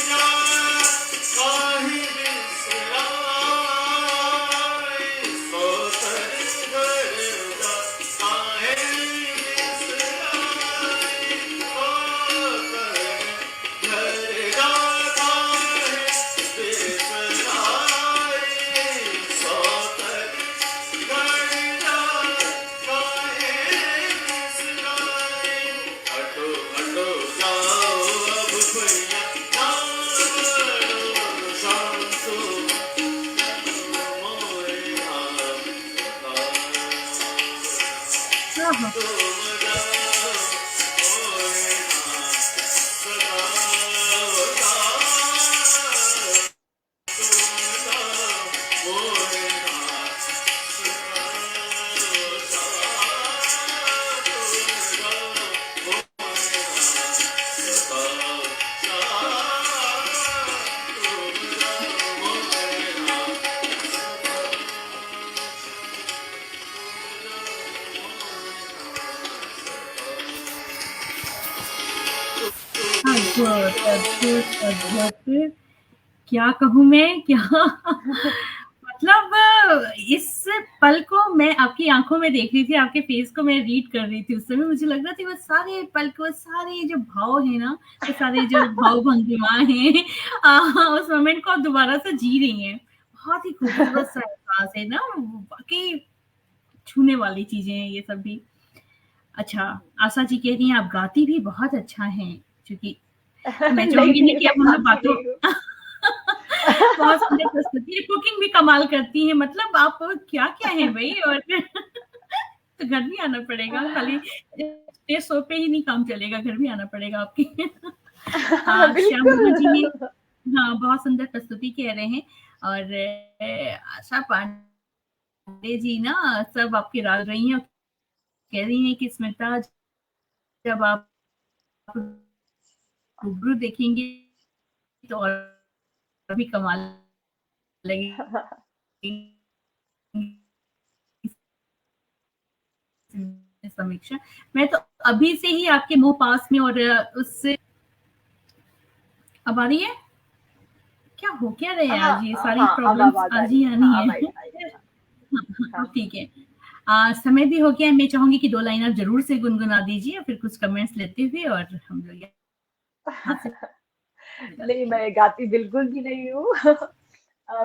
जा काहे बिसराए, सोतन घर जा काहे बिसराए, सोतन घर जा काहे बिसराए, सोतन घर जा काहे बिसराए। हटो हटो जाओ अब भैया बड़ो शांतो मोरे नाम हाँ, हाँ। तुम जाओ मोरे नाम सदा मोरे नाम अद्भुत, अद्भुत, अद्भुत। क्या कहूँ मैं, क्या मतलब इस पल को मैं आपकी आँखों में देख रही थी, आपके फेस को मैं रीड कर रही थी। उस समय मुझे लग रहा था वो सारे पल को, सारे जो भाव हैं ना, वो सारे जो भाव-भंगिमाएँ हैं उस मोमेंट को आप दोबारा से जी रही हैं। बहुत ही खूबसूरत-सा एहसास है ना, वाक़ई छूने वाली चीज़ें हैं ये सब भी। अच्छा, आशा जी कह रही हैं आप गाती भी बहुत अच्छा हैं, चूँकि तो मैं नहीं चाहूँगी ना नहीं, कि मैं अब हम लोग गाती बातों नहीं हूँ। बहुत सुंदर प्रस्तुति है, कुकिंग भी कमाल करती हैं, मतलब आप क्या-क्या हैं भई और तो घर भी आना पड़ेगा, खाली स्टेज शो पे ही नहीं काम चलेगा, घर भी आना पड़ेगा आपके। श्याम बुआ जी ने बिल्कुल। हाँ, बहुत सुंदर प्रस्तुति कह रहे हैं और आशा पांडे जी ना सब आपकी राह रही हैं और कह रही हैं कि स्मिता जब आप रूबरू देखेंगी तो और भी कमाल लगेगी समीक्षा। मैं तो अभी से ही आपके मुँह पास में और उससे अब आ रही है? क्या हो क्या रहा है हाँ आज? ये सारी हाँ, अब प्रॉब्लम्स आवाज आ आज रही ही है। आनी हाँ, है। अब आई आई है। हाँ, हाँ, हाँ अब ठीक है। समय भी हो गया है, मैं चाहूँगी कि 2 लाइन आप ज़रूर से गुनगुना दीजिए और फिर कुछ कमेंट्स लेते हुए और हम लोग यहाँ से हाँ। विदा नहीं, लेंगे। मैं गाती बिल्कुल भी नहीं हूँ।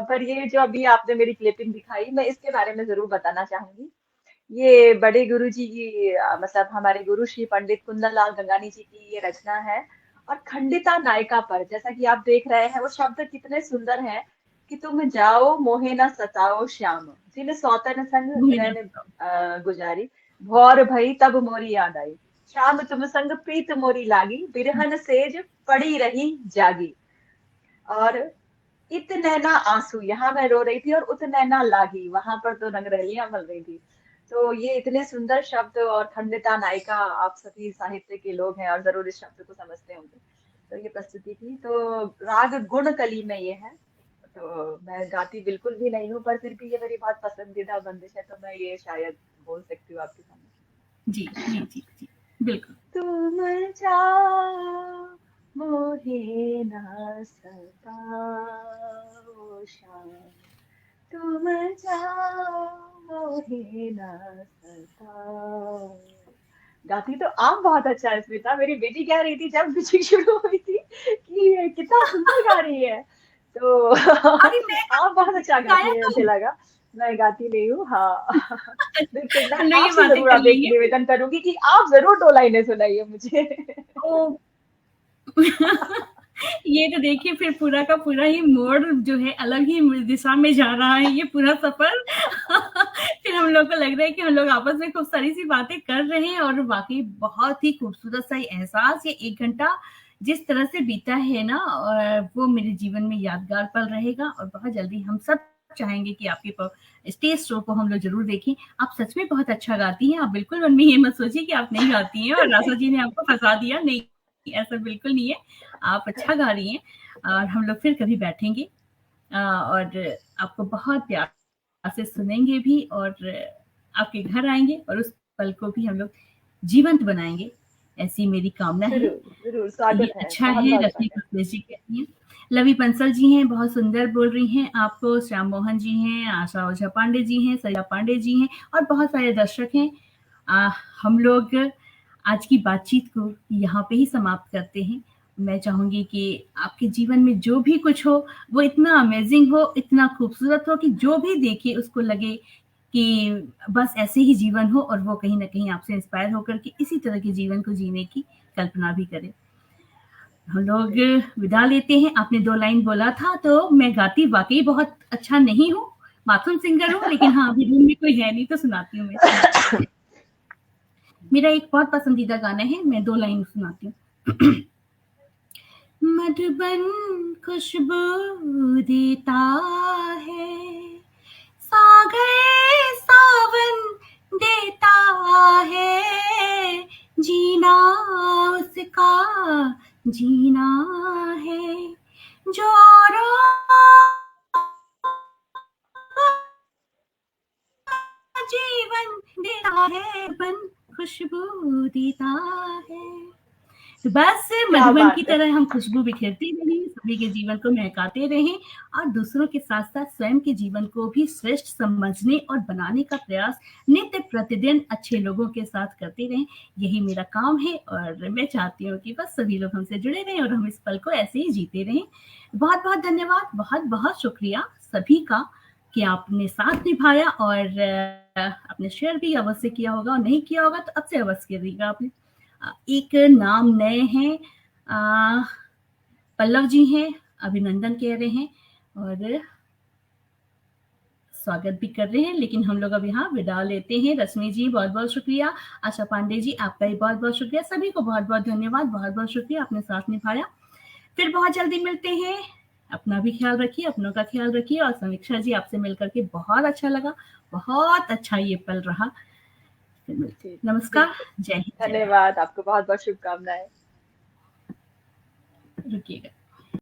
पर ये जो अभी आपने मेरी क्लिपिंग दिखाई, मैं इसके बारे में जरूर बताना चाहूंगी। ये बड़े गुरु जी की मतलब हमारे गुरु श्री पंडित कुंदन लाल गंगानी जी की ये रचना है। और खंडिता नायिका पर जैसा कि आप देख रहे हैं, वो शब्द कितने सुंदर हैं कि तुम जाओ मोहे न सताओ श्याम, जिन सौतन संग वही ना रैन गुजारी, भौर भई तब मोरी याद आई, श्याम तुम संग प्रीत मोरी लागी, बिरहन सेज पड़ी रही जागी। और इत नैना आंसू, यहाँ मैं रो रही थी, और उत नैना लागी, वहां पर तो रंगरलियां मल रही थी। तो ये इतने सुंदर शब्द, और खंडिता नायिका, आप सभी साहित्य के लोग हैं और जरूर इस शब्द को समझते होंगे। तो ये प्रस्तुति थी। तो राग गुण कली में ये है। तो मैं गाती बिल्कुल भी नहीं हूँ, पर फिर भी ये मेरी बहुत पसंदीदा बंदिश है, तो मैं ये शायद बोल सकती हूँ आपके सामने। जी, जी, जी, जी। बिल्कुल। तुम जाओ मोहे ना सताओ श्याम, तुम जाओ मोहे ना सताओ। गाती तो आप बहुत अच्छा है स्मिता। मेरी बेटी कह रही थी जब म्यूजिक शुरू हुई थी कि ये कितना सुंदर गा रही है। तो अरे मैं आप बहुत अच्छा गाया गाती हैं, मुझे तो लगा। मैं गाती नहीं हूँ, हाँ। बिल्कुल, मैं हम लोग ये आपसे बातें जरूर कर अब एक लेंगे। निवेदन करूंगी कि आप जरूर 2 लाइनें सुनाइए मुझे। ओह! ये तो देखिए फिर पूरा का पूरा ही मोड़ जो है अलग ही दिशा में जा रहा है ये पूरा सफर। फिर हम लोग को लग रहा है कि हम लोग आपस में खूब सारी सी बातें कर रहे हैं और वाक़ई बहुत ही खूबसूरत सा एहसास ये 1 घंटा जिस तरह से बीता है ना वो मेरे जीवन में यादगार पल रहेगा और बहुत जल्दी हम सब चाहेंगे कि आपके स्टेज शो को हम लोग ज़रूर देखें। आप सच में बहुत अच्छा गाती हैं, आप बिल्कुल मन में ये मत सोचिए कि आप नहीं गाती हैं और राधा जी ने आपको फँसा दिया, नहीं, ऐसा बिल्कुल नहीं है। आप अच्छा गा रही हैं और हम लोग फिर कभी बैठेंगे और आपको बहुत प्यार से सुनेंगे भी और आपके घर आएँगे और उस पल को भी हम लोग जीवंत बनाएँगे। ऐसी मेरी कामना है। जरूर जरूर, ये स्वागत है, अच्छा बहुत है, बहुत रश्मि स्वागत। कपलेश जी कहती हैं। लवी बंसल जी हैं, बहुत सुंदर बोल रही हैं आपको। श्याम मोहन जी हैं, आशा ओझा पांडे जी हैं, सरिता पांडे जी हैं और बहुत सारे दर्शक हैं। आ, हम लोग आज की बातचीत को यहाँ पे ही समाप्त करते हैं। मैं चाहूंगी कि आपके जीवन में जो भी कुछ हो वो इतना अमेजिंग हो, इतना खूबसूरत हो कि जो भी देखे उसको लगे कि बस ऐसे ही जीवन हो और वो कहीं ना कहीं आपसे इंस्पायर होकर के इसी तरह के जीवन को जीने की कल्पना भी करे। हम लोग जी, विदा लेते हैं। आपने 2 लाइन बोला था तो मैं गाती वाक़ई बहुत अच्छा नहीं हूँ, बाथरूम सिंगर हूँ, लेकिन हाँ, अभी रूम में कोई है नहीं तो सुनाती हूँ मैं। मेरा एक बहुत पसंदीदा गाना है, मैं 2 लाइन सुनाती हूँ। मधुबन खुशबू देता है, सागर सावन देता है, जीना उसका जीना है, जो जीवन देता है, बन खुशबू देता है। तो बस क्या मधुबन की बात है। तरह हम खुशबू बिखेरते रहें, सभी के जीवन को महकाते रहें और दूसरों के साथ-साथ स्वयं के जीवन को भी श्रेष्ठ समझने और बनाने का प्रयास नित्य प्रतिदिन अच्छे लोगों के साथ करते रहें। यही मेरा काम है और मैं चाहती हूँ कि बस सभी लोग हमसे जुड़े रहें और हम इस पल को ऐसे ही जीते रहें। बहुत-बहुत धन्यवाद, बहुत-बहुत शुक्रिया सभी का कि आपने साथ निभाया और आपने शेयर भी अवश्य किया होगा और नहीं किया होगा तो अब से अवश्य करिएगा आपने। एक नाम नए हैं, पल्लव जी हैं, अभिनंदन कह रहे हैं और स्वागत भी कर रहे हैं, लेकिन हम लोग अब यहाँ विदा लेते हैं। रश्मि जी बहुत-बहुत शुक्रिया, आशा पांडे जी आपका भी बहुत-बहुत शुक्रिया, सभी को बहुत-बहुत धन्यवाद, बहुत-बहुत शुक्रिया आपने साथ निभाया। फिर बहुत जल्दी मिलते हैं, अपना भी ख्याल रखिए, अपनों का ख्याल रखिए और समीक्षा जी आपसे मिलकर के बहुत अच्छा लगा, बहुत अच्छा ये पल रहा। फिर मिलते जी हैं। जी, नमस्कार, बिल्कुल। जय हिंद, जय भारत। धन्यवाद, आपको बहुत बहुत शुभकामनाएं। रुकिएगा।